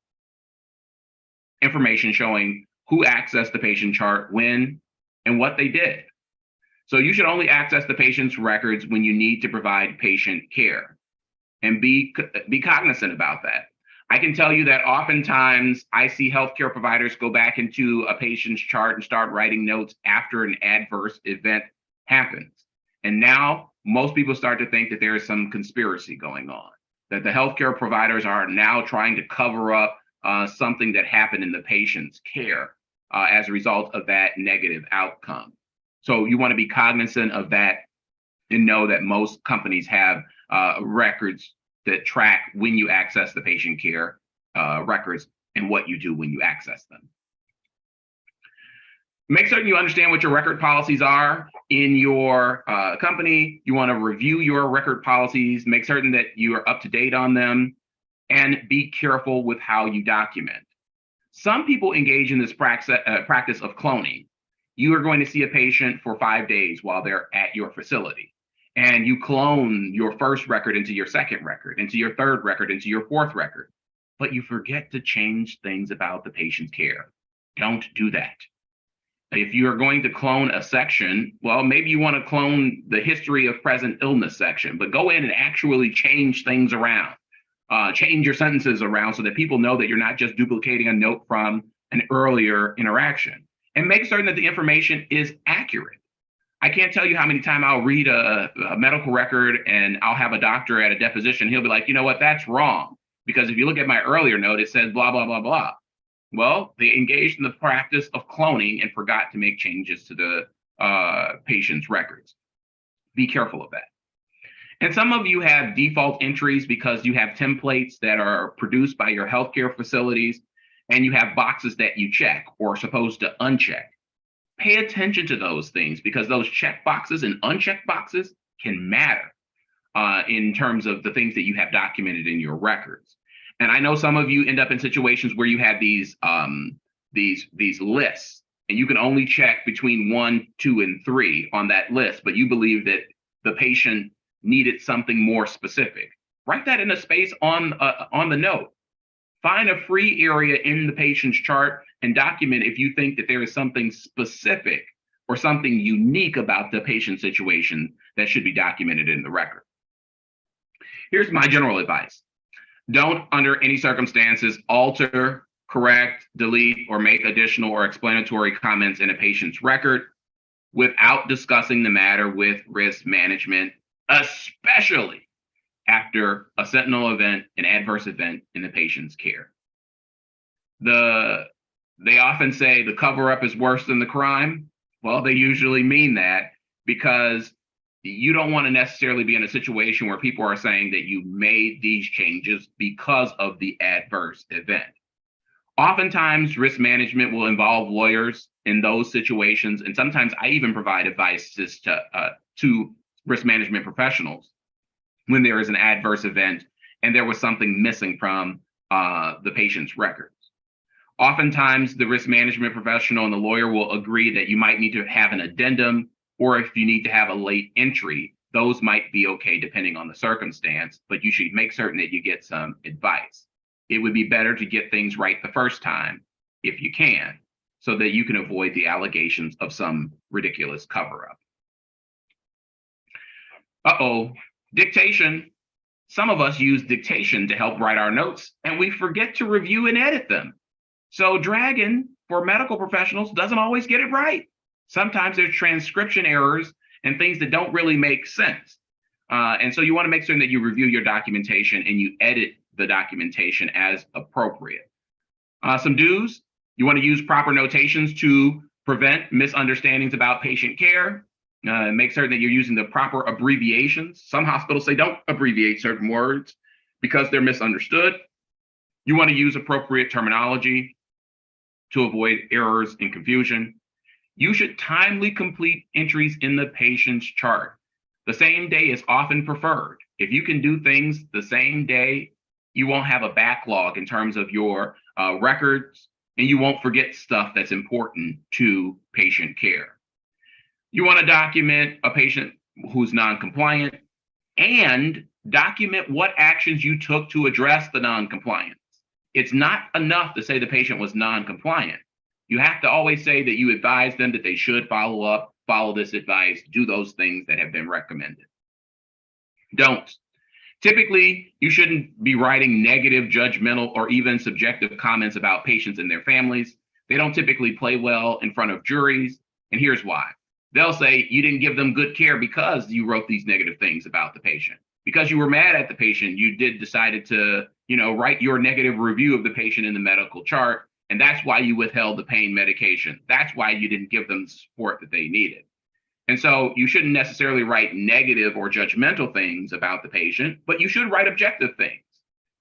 information showing who accessed the patient chart, when, and what they did. So you should only access the patient's records when you need to provide patient care, and be cognizant about that. I can tell you that oftentimes I see healthcare providers go back into a patient's chart and start writing notes after an adverse event happens. And now most people start to think that there is some conspiracy going on, that the healthcare providers are now trying to cover up something that happened in the patient's care as a result of that negative outcome. So you want to be cognizant of that and know that most companies have records that track when you access the patient care records and what you do when you access them. Make certain you understand what your record policies are in your company. You want to review your record policies, make certain that you are up to date on them, and be careful with how you document. Some people engage in this practice of cloning. You are going to see a patient for 5 days while they're at your facility, and you clone your first record into your second record, into your third record, into your fourth record, but you forget to change things about the patient's care. Don't do that. If you are going to clone a section, well, maybe you want to clone the history of present illness section, but go in and actually change things around. Change your sentences around so that people know that you're not just duplicating a note from an earlier interaction. And make certain that the information is accurate. I can't tell you how many times I'll read a medical record and I'll have a doctor at a deposition. He'll be like, you know what, that's wrong. Because if you look at my earlier note, it says blah, blah, blah, blah. Well, they engaged in the practice of cloning and forgot to make changes to the patient's records. Be careful of that. And some of you have default entries because you have templates that are produced by your healthcare facilities, and you have boxes that you check or are supposed to uncheck. Pay attention to those things because those check boxes and unchecked boxes can matter in terms of the things that you have documented in your records. And I know some of you end up in situations where you have these lists, and you can only check between 1, 2, and 3 on that list, but you believe that the patient needed something more specific. Write that in a space on the note. Find a free area in the patient's chart and document if you think that there is something specific or something unique about the patient situation that should be documented in the record. Here's my general advice. Don't, under any circumstances, alter, correct, delete, or make additional or explanatory comments in a patient's record without discussing the matter with risk management, especially after a sentinel event, an adverse event in the patient's care. They often say the cover-up is worse than the crime. Well, they usually mean that because you don't want to necessarily be in a situation where people are saying that you made these changes because of the adverse event. Oftentimes, risk management will involve lawyers in those situations, and sometimes I even provide advices to risk management professionals when there is an adverse event and there was something missing from the patient's records. Oftentimes, the risk management professional and the lawyer will agree that you might need to have an addendum or if you need to have a late entry, those might be okay depending on the circumstance, but you should make certain that you get some advice. It would be better to get things right the first time if you can, so that you can avoid the allegations of some ridiculous cover-up. Dictation. Some of us use dictation to help write our notes, and we forget to review and edit them. So Dragon, for medical professionals, doesn't always get it right. Sometimes there's transcription errors and things that don't really make sense. And so you want to make certain that you review your documentation and you edit the documentation as appropriate. Some do's: you want to use proper notations to prevent misunderstandings about patient care. Make certain that you're using the proper abbreviations. Some hospitals say don't abbreviate certain words because they're misunderstood. You want to use appropriate terminology to avoid errors and confusion. You should timely complete entries in the patient's chart. The same day is often preferred. If you can do things the same day, you won't have a backlog in terms of your records, and you won't forget stuff that's important to patient care. You want to document a patient who's non-compliant and document what actions you took to address the non-compliance. It's not enough to say the patient was non-compliant. You have to always say that you advise them that they should follow up, follow this advice, do those things that have been recommended. Don't. Typically, you shouldn't be writing negative, judgmental, or even subjective comments about patients and their families. They don't typically play well in front of juries, and here's why. They'll say you didn't give them good care because you wrote these negative things about the patient. Because you were mad at the patient, you decided to, write your negative review of the patient in the medical chart, and that's why you withheld the pain medication. That's why you didn't give them the support that they needed. And so you shouldn't necessarily write negative or judgmental things about the patient, but you should write objective things.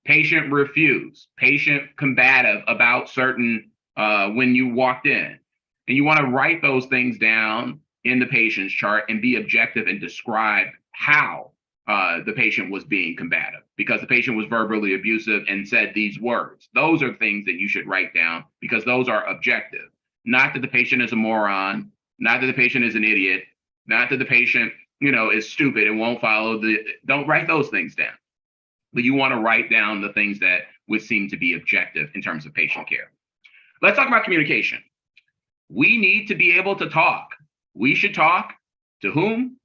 Patient refused, patient combative about certain when you walked in. And you want to write those things down in the patient's chart and be objective and describe how the patient was being combative, because the patient was verbally abusive and said these words. Those are things that you should write down because those are objective. Not that the patient is a moron, not that the patient is an idiot, not that the patient, is stupid and won't follow don't write those things down. But you want to write down the things that would seem to be objective in terms of patient care. Let's talk about communication. We need to be able to talk. We should talk to whom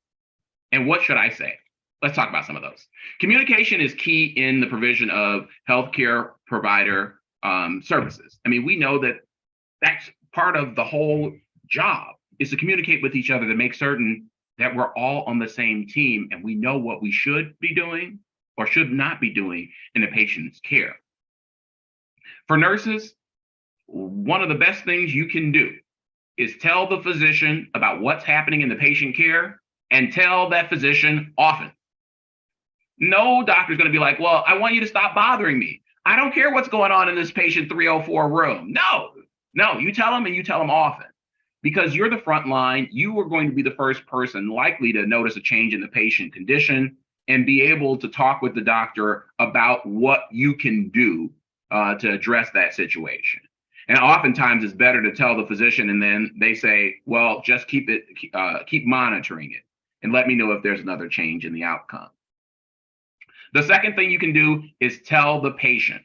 and what should I say? Let's talk about some of those. Communication is key in the provision of healthcare provider services. I mean, we know that that's part of the whole job, is to communicate with each other to make certain that we're all on the same team and we know what we should be doing or should not be doing in a patient's care. For nurses, one of the best things you can do is tell the physician about what's happening in the patient care and tell that physician often. No doctor's going to be like, well, I want you to stop bothering me. I don't care what's going on in this patient 304 room. No, you tell them, and you tell them often, because you're the front line. You are going to be the first person likely to notice a change in the patient condition and be able to talk with the doctor about what you can do to address that situation. And oftentimes it's better to tell the physician and then they say, well, just keep monitoring it and let me know if there's another change in the outcome. The second thing you can do is tell the patient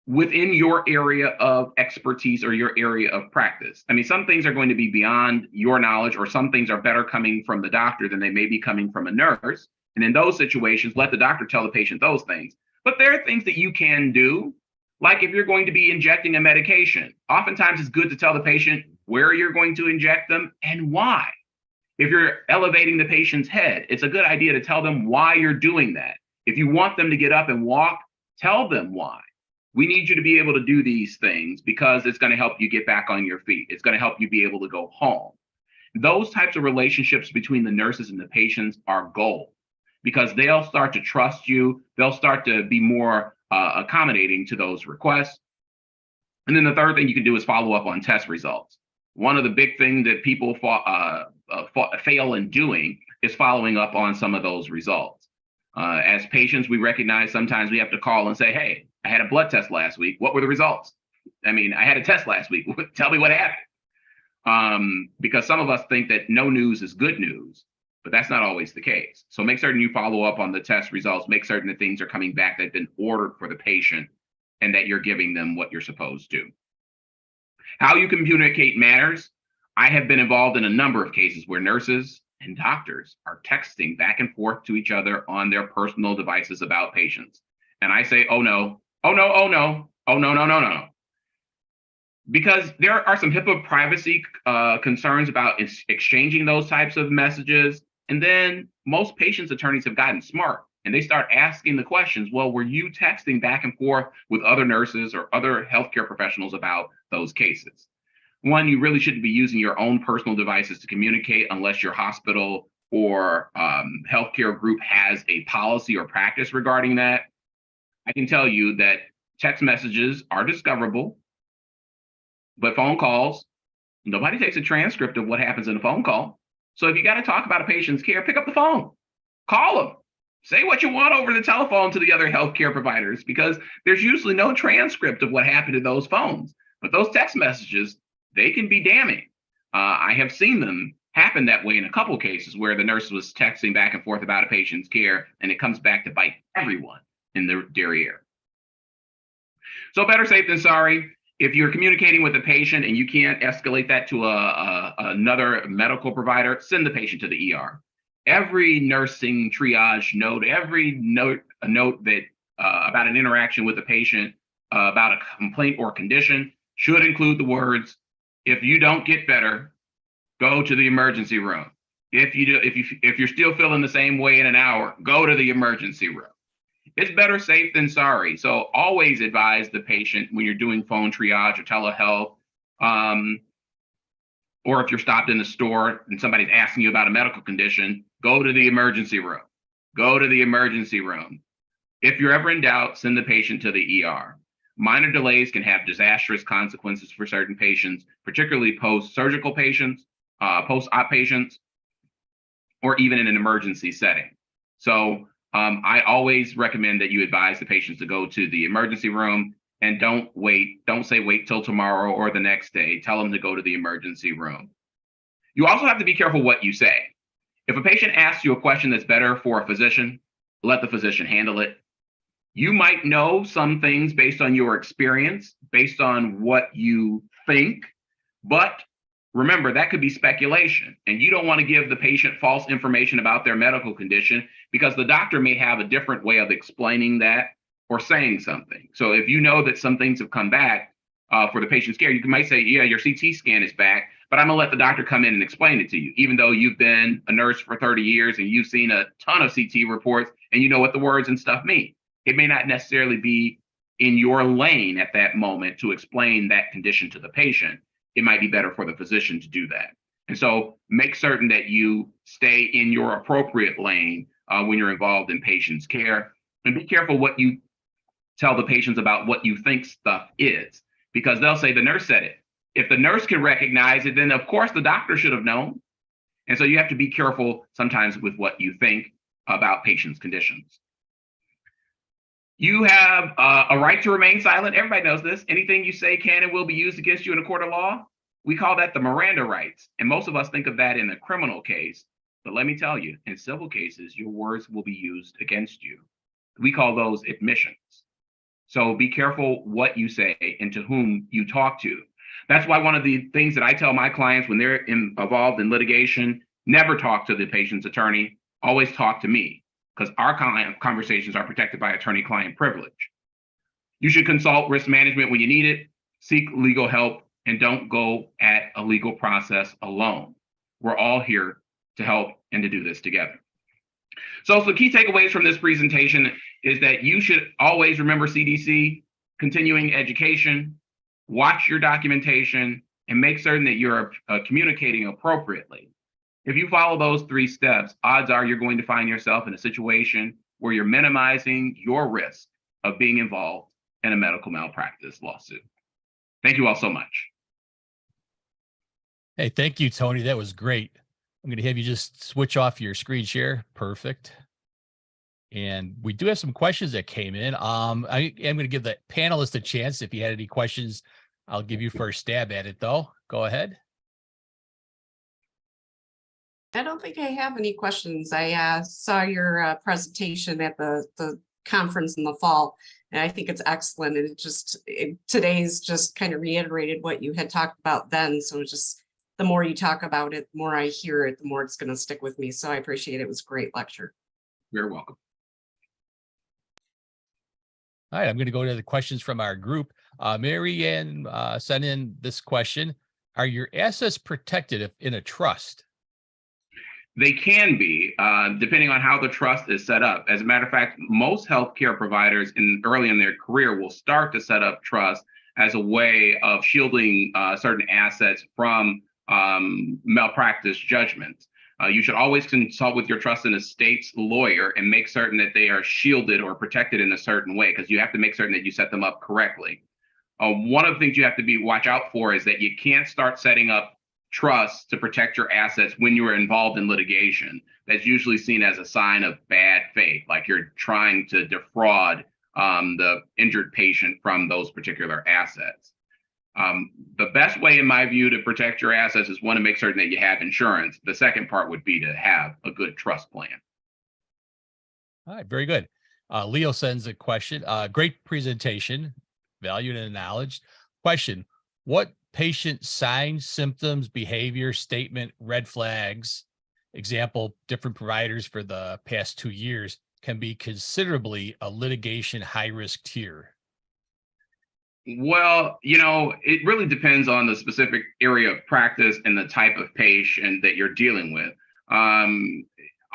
within your area of expertise or your area of practice. I mean, some things are going to be beyond your knowledge, or some things are better coming from the doctor than they may be coming from a nurse. And in those situations, let the doctor tell the patient those things. But there are things that you can do, like if you're going to be injecting a medication. Oftentimes it's good to tell the patient where you're going to inject them and why. If you're elevating the patient's head, it's a good idea to tell them why you're doing that. If you want them to get up and walk, tell them why. We need you to be able to do these things because it's going to help you get back on your feet. It's going to help you be able to go home. Those types of relationships between the nurses and the patients are gold, because they'll start to trust you. They'll start to be more accommodating to those requests. And then the third thing you can do is follow up on test results. One of the big things that people fail in doing is following up on some of those results. As patients, we recognize sometimes we have to call and say, hey, I had a blood test last week. What were the results? I mean, I had a test last week. Tell me what happened. because some of us think that no news is good news, but that's not always the case. So make certain you follow up on the test results, make certain that things are coming back that have been ordered for the patient and that you're giving them what you're supposed to. How you communicate matters. I have been involved in a number of cases where nurses and doctors are texting back and forth to each other on their personal devices about patients. And I say, oh no, oh no, oh no, oh no, no, no, no. Because there are some HIPAA privacy concerns about exchanging those types of messages. And then most patients' attorneys have gotten smart and they start asking the questions, well, were you texting back and forth with other nurses or other healthcare professionals about those cases? One, you really shouldn't be using your own personal devices to communicate unless your hospital or healthcare group has a policy or practice regarding that. I can tell you that text messages are discoverable, but phone calls, nobody takes a transcript of what happens in a phone call. So if you got to talk about a patient's care, pick up the phone, call them, say what you want over the telephone to the other healthcare providers, because there's usually no transcript of what happened to those phones. But those text messages, they can be damning. I have seen them happen that way in a couple cases where the nurse was texting back and forth about a patient's care, and it comes back to bite everyone in the derriere. So better safe than sorry. If you're communicating with a patient and you can't escalate that to another medical provider, send the patient to the ER. Every nursing triage note, every note that about an interaction with a patient about a complaint or condition should include the words, if you don't get better, go to the emergency room. If you're still feeling the same way in an hour, go to the emergency room. It's better safe than sorry. So always advise the patient when you're doing phone triage or telehealth, or if you're stopped in the store and somebody's asking you about a medical condition, go to the emergency room. Go to the emergency room. If you're ever in doubt, send the patient to the ER. Minor delays can have disastrous consequences for certain patients, particularly post-surgical patients, post-op patients, or even in an emergency setting. So I always recommend that you advise the patients to go to the emergency room and don't say wait till tomorrow or the next day. Tell them to go to the emergency room. You also have to be careful what you say. If a patient asks you a question that's better for a physician, let the physician handle it. You might know some things based on your experience, based on what you think, but remember, that could be speculation, and you don't want to give the patient false information about their medical condition because the doctor may have a different way of explaining that or saying something. So if you know that some things have come back for the patient's care, you might say, yeah, your CT scan is back, but I'm gonna let the doctor come in and explain it to you, even though you've been a nurse for 30 years and you've seen a ton of CT reports and you know what the words and stuff mean. It may not necessarily be in your lane at that moment to explain that condition to the patient. It might be better for the physician to do that. And so make certain that you stay in your appropriate lane when you're involved in patient's care, and be careful what you tell the patients about what you think stuff is, because they'll say the nurse said it. If the nurse can recognize it, then of course the doctor should have known. And so you have to be careful sometimes with what you think about patients' conditions. You have a right to remain silent. Everybody knows this. Anything you say can and will be used against you in a court of law. We call that the Miranda rights. And most of us think of that in a criminal case. But let me tell you, in civil cases, your words will be used against you. We call those admissions. So be careful what you say and to whom you talk to. That's why one of the things that I tell my clients when they're involved in litigation, never talk to the patient's attorney, always talk to me, because our conversations are protected by attorney-client privilege. You should consult risk management when you need it, seek legal help, and don't go at a legal process alone. We're all here to help and to do this together. So the key takeaways from this presentation is that you should always remember CDC, continuing education, watch your documentation, and make certain that you're communicating appropriately. If you follow those 3 steps, odds are you're going to find yourself in a situation where you're minimizing your risk of being involved in a medical malpractice lawsuit. Thank you all so much. Hey, thank you, Tony. That was great. I'm going to have you just switch off your screen share. Perfect. And we do have some questions that came in. I am going to give the panelists a chance. If you had any questions, I'll give you first stab at it, though. Go ahead. I don't think I have any questions. I saw your presentation at the conference in the fall, and I think it's excellent. And today's just kind of reiterated what you had talked about then. So it's just the more you talk about it, the more I hear it, the more it's going to stick with me. So I appreciate it. It was a great lecture. You're welcome. All right, I'm going to go to the questions from our group. Mary Ann sent in this question. Are your assets protected if in a trust? They can be, depending on how the trust is set up. As a matter of fact, most healthcare providers early in their career will start to set up trust as a way of shielding certain assets from malpractice judgments. You should always consult with your trust and estates lawyer and make certain that they are shielded or protected in a certain way, because you have to make certain that you set them up correctly. One of the things you have to watch out for is that you can't start setting up trusts to protect your assets when you are involved in litigation. That's usually seen as a sign of bad faith, like you're trying to defraud the injured patient from those particular assets. The best way, in my view, to protect your assets is, one, to make certain that you have insurance. The second part would be to have a good trust plan. All right, very good. Leo sends a question. Great presentation, valued and acknowledged. Question: what patient signs, symptoms, behavior, statement, red flags, example, different providers for the past 2 years, can be considerably a litigation high-risk tier? Well, it really depends on the specific area of practice and the type of patient that you're dealing with.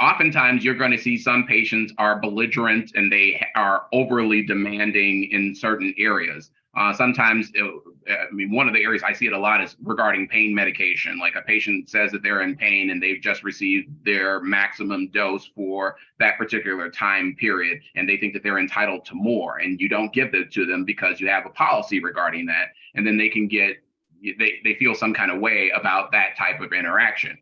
Oftentimes, you're going to see some patients are belligerent and they are overly demanding in certain areas. Sometimes, one of the areas I see it a lot is regarding pain medication. Like, a patient says that they're in pain and they've just received their maximum dose for that particular time period, and they think that they're entitled to more, and you don't give it to them because you have a policy regarding that. And then they feel some kind of way about that type of interaction.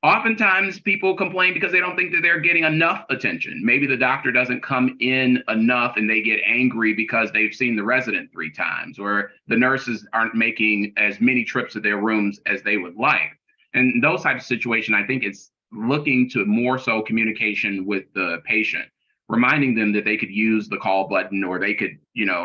Oftentimes, people complain because they don't think that they're getting enough attention. Maybe the doctor doesn't come in enough and they get angry because they've seen the resident 3 times, or the nurses aren't making as many trips to their rooms as they would like. And those types of situations, I think it's looking to more so communication with the patient, reminding them that they could use the call button, or they could,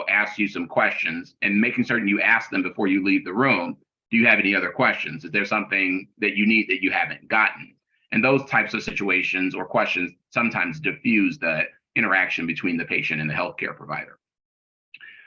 ask you some questions, and making certain you ask them before you leave the room. Do you have any other questions? Is there something that you need that you haven't gotten? And those types of situations or questions sometimes diffuse the interaction between the patient and the healthcare provider.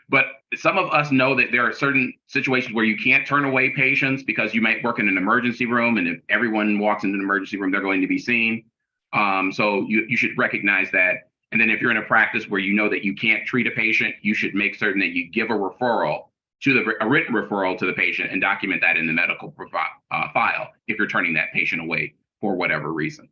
But some of us know that there are certain situations where you can't turn away patients, because you might work in an emergency room, and if everyone walks into an emergency room, they're going to be seen. So you should recognize that. And then if you're in a practice where you know that you can't treat a patient, you should make certain that you give a written referral to the patient and document that in the medical file if you're turning that patient away for whatever reason.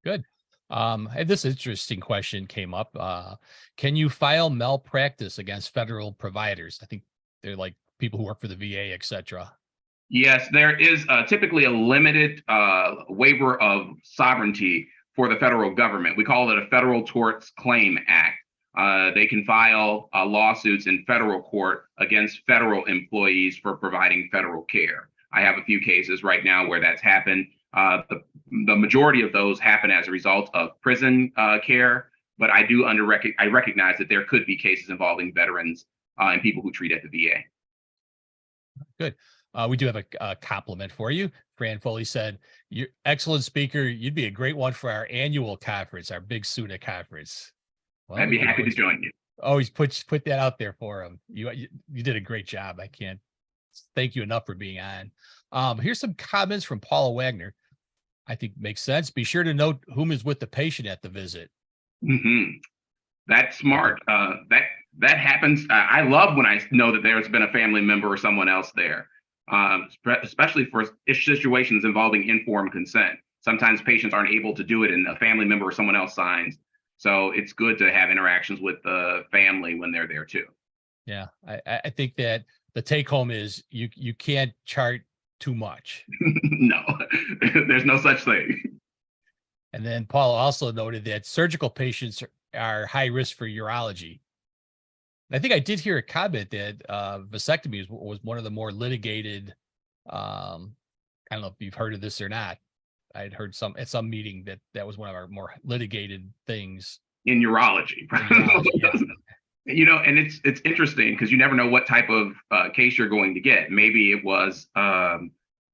Good. And this interesting question came up. Can you file malpractice against federal providers? I think they're like people who work for the VA, etc. Yes, there is typically a limited waiver of sovereignty for the federal government. We call it a Federal Torts Claim Act. They can file lawsuits in federal court against federal employees for providing federal care. I have a few cases right now where that's happened. The majority of those happen as a result of prison care, but I recognize that there could be cases involving veterans and people who treat at the VA. Good. We do have a compliment for you. Fran Foley said, "You're excellent speaker. You'd be a great one for our annual conference, our big SUNA conference." Well, I'd be happy to join you. Always put that out there for him. You did a great job. I can't thank you enough for being on. Here's some comments from Paula Wagner. I think makes sense. Be sure to note whom is with the patient at the visit. Mm-hmm. That's smart. That happens. I love when I know that there's been a family member or someone else there, especially for situations involving informed consent. Sometimes patients aren't able to do it, and a family member or someone else signs. So it's good to have interactions with the family when they're there too. Yeah, I think that the take home is you can't chart too much. No, there's no such thing. And then Paula also noted that surgical patients are high risk for urology. I think I did hear a comment that vasectomy was one of the more litigated. I don't know if you've heard of this or not. I'd heard at some meeting that was one of our more litigated things in urology. Yeah. And it's interesting because you never know what type of case you're going to get. Maybe it was a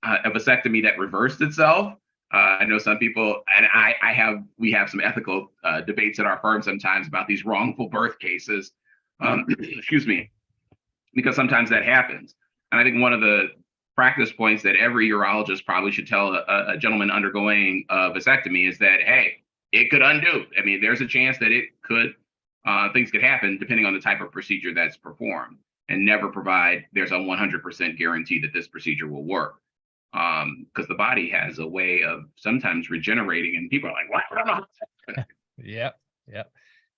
vasectomy that reversed itself. I know some people, and we have some ethical debates at our firm sometimes about these wrongful birth cases. Excuse me, because sometimes that happens. And I think one of the practice points that every urologist probably should tell a gentleman undergoing a vasectomy is that, hey, it could undo. I mean, there's a chance that it could, things could happen depending on the type of procedure that's performed, and never provide there's a 100% guarantee that this procedure will work. Because the body has a way of sometimes regenerating, and people are like, "What? I don't know." Yep.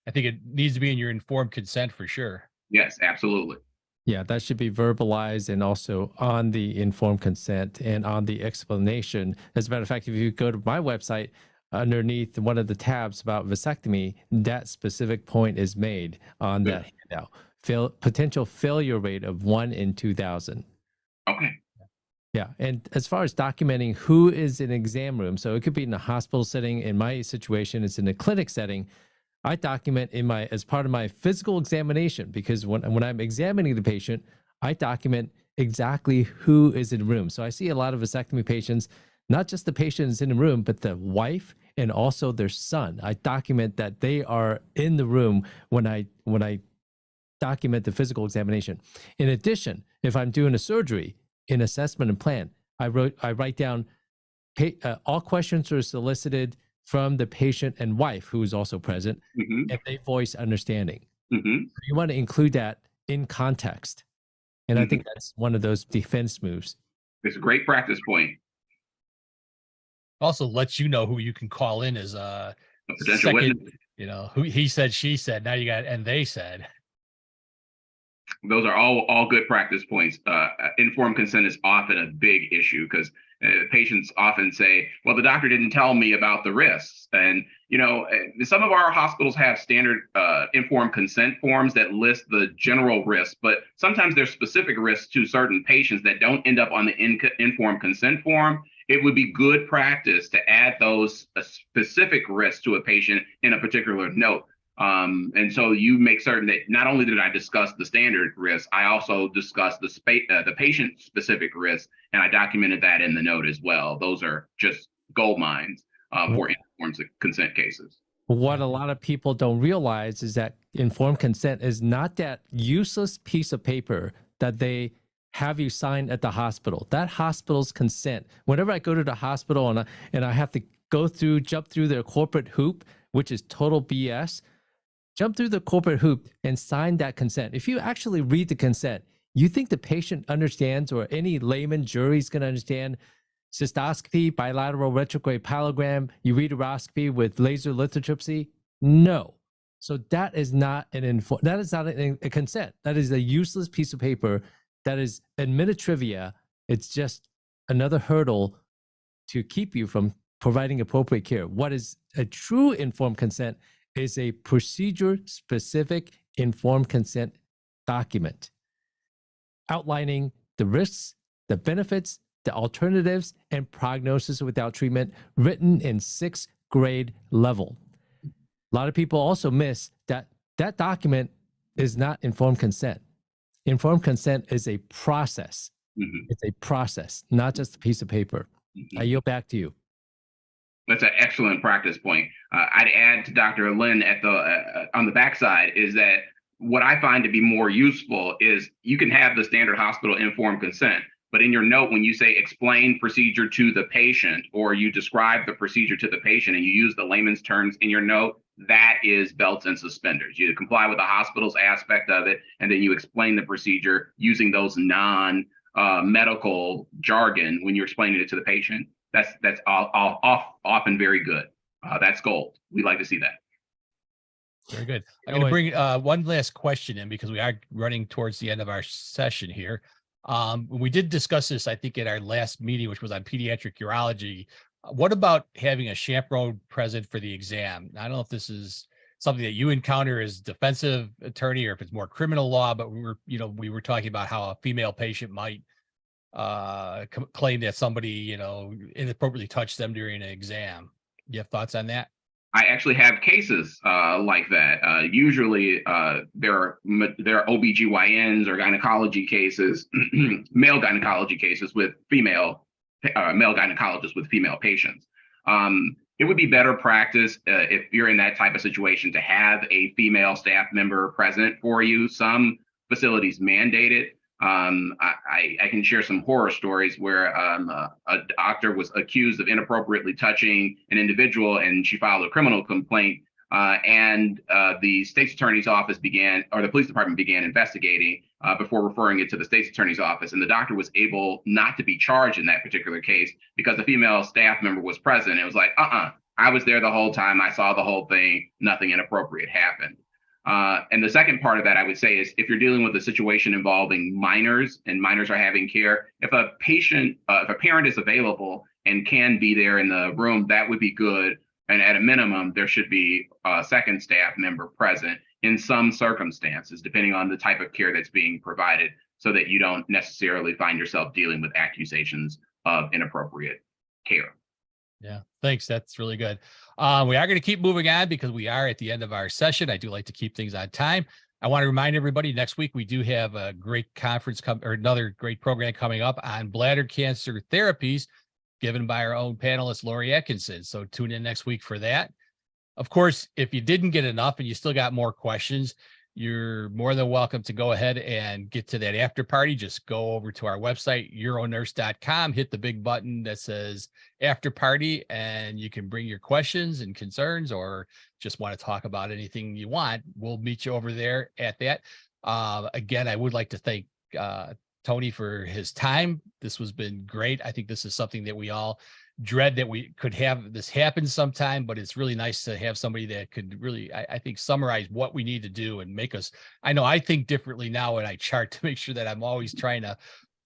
I think it needs to be in your informed consent for sure. Yes, absolutely. Yeah, that should be verbalized and also on the informed consent and on the explanation. As a matter of fact, if you go to my website, underneath one of the tabs about vasectomy, that specific point is made on that handout. Potential failure rate of 1 in 2,000. Okay. Yeah. And as far as documenting who is in exam room, so it could be in a hospital setting. In my situation, it's in a clinic setting. I document as part of my physical examination, because when I'm examining the patient, I document exactly who is in the room. So I see a lot of vasectomy patients, not just the patient is in the room, but the wife and also their son. I document that they are in the room when I document the physical examination. In addition, if I'm doing a surgery, in assessment and plan, I write down all questions are solicited from the patient and wife, who is also present, and they voice understanding. You want to include that in context. And I think that's one of those defense moves. It's a great practice point. Also lets you know who you can call in as a potential second, witness. who he said, she said. Now you got, and they said. Those are all good practice points. Informed consent is often a big issue because patients often say, well, the doctor didn't tell me about the risks. And, some of our hospitals have standard informed consent forms that list the general risks, but sometimes there's specific risks to certain patients that don't end up on the informed consent form. It would be good practice to add those specific risks to a patient in a particular note. And so you make certain that not only did I discuss the standard risks, I also discussed the patient specific risks, and I documented that in the note as well. Those are just gold mines for informed consent cases. What a lot of people don't realize is that informed consent is not that useless piece of paper that they have you sign at the hospital. That hospital's consent. Whenever I go to the hospital and I have to jump through their corporate hoop, which is total BS, jump through the corporate hoop and sign that consent. If you actually read the consent, you think the patient understands, or any layman jury is going to understand, cystoscopy, bilateral retrograde pyelogram, ureteroscopy with laser lithotripsy? No. So that is not a consent. That is a useless piece of paper. That is administrivia. It's just another hurdle to keep you from providing appropriate care. What is a true informed consent is a procedure-specific informed consent document outlining the risks, the benefits, the alternatives, and prognosis without treatment, written in 6th grade level. A lot of people also miss that document is not informed consent. Informed consent is a process. It's a process, not just a piece of paper. I yield back to you. That's an excellent practice point. I'd add to Dr. Lin on the backside is that what I find to be more useful is you can have the standard hospital informed consent, but in your note, when you say explain procedure to the patient, or you describe the procedure to the patient and you use the layman's terms in your note, that is belts and suspenders. You comply with the hospital's aspect of it, and then you explain the procedure using those non-medical jargon when you're explaining it to the patient. That's often very good. That's gold. We like to see that. Very good. I'm going to bring one last question in, because we are running towards the end of our session here. We did discuss this, I think, at our last meeting, which was on pediatric urology. What about having a chaperone present for the exam? I don't know if this is something that you encounter as defensive attorney, or if it's more criminal law, but we were talking about how a female patient might claim that somebody, you know, inappropriately touched them during an exam. You have thoughts on that? I actually have cases like that. Usually there are OBGYNs or gynecology cases, male gynecology cases with male gynecologists with female patients. It would be better practice if you're in that type of situation to have a female staff member present for you. Some facilities mandate it. I can share some horror stories where a doctor was accused of inappropriately touching an individual, and she filed a criminal complaint. And the state's attorney's office the police department began investigating before referring it to the state's attorney's office. And the doctor was able not to be charged in that particular case because the female staff member was present. It was like, I was there the whole time. I saw the whole thing. Nothing inappropriate happened. And the second part of that, I would say, is if you're dealing with a situation involving minors and minors are having care, if a parent is available and can be there in the room, that would be good. And at a minimum, there should be a second staff member present in some circumstances, depending on the type of care that's being provided, so that you don't necessarily find yourself dealing with accusations of inappropriate care. Yeah, thanks. That's really good. We are going to keep moving on because we are at the end of our session. I do like to keep things on time. I want to remind everybody, next week we do have a great conference or another great program coming up on bladder cancer therapies given by our own panelist, Lori Atkinson. So tune in next week for that. Of course, if you didn't get enough and you still got more questions, you're more than welcome to go ahead and get to that after party. Just go over to our website, euronurse.com, hit the big button that says after party, and you can bring your questions and concerns, or just want to talk about anything you want. We'll meet you over there at that. Again, I would like to thank Tony for his time. This has been great. I think this is something that we all dread that we could have this happen sometime, but it's really nice to have somebody that could really, I think, summarize what we need to do and make us, I think differently now when I chart to make sure that I'm always trying to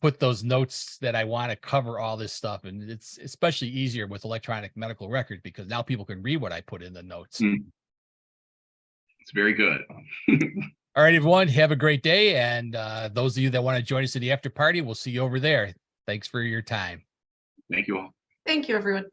put those notes that I want to cover all this stuff. And it's especially easier with electronic medical records because now people can read what I put in the notes. It's very good. All right, everyone, have a great day. And those of you that want to join us in the after party, we'll see you over there. Thanks for your time. Thank you all. Thank you, everyone.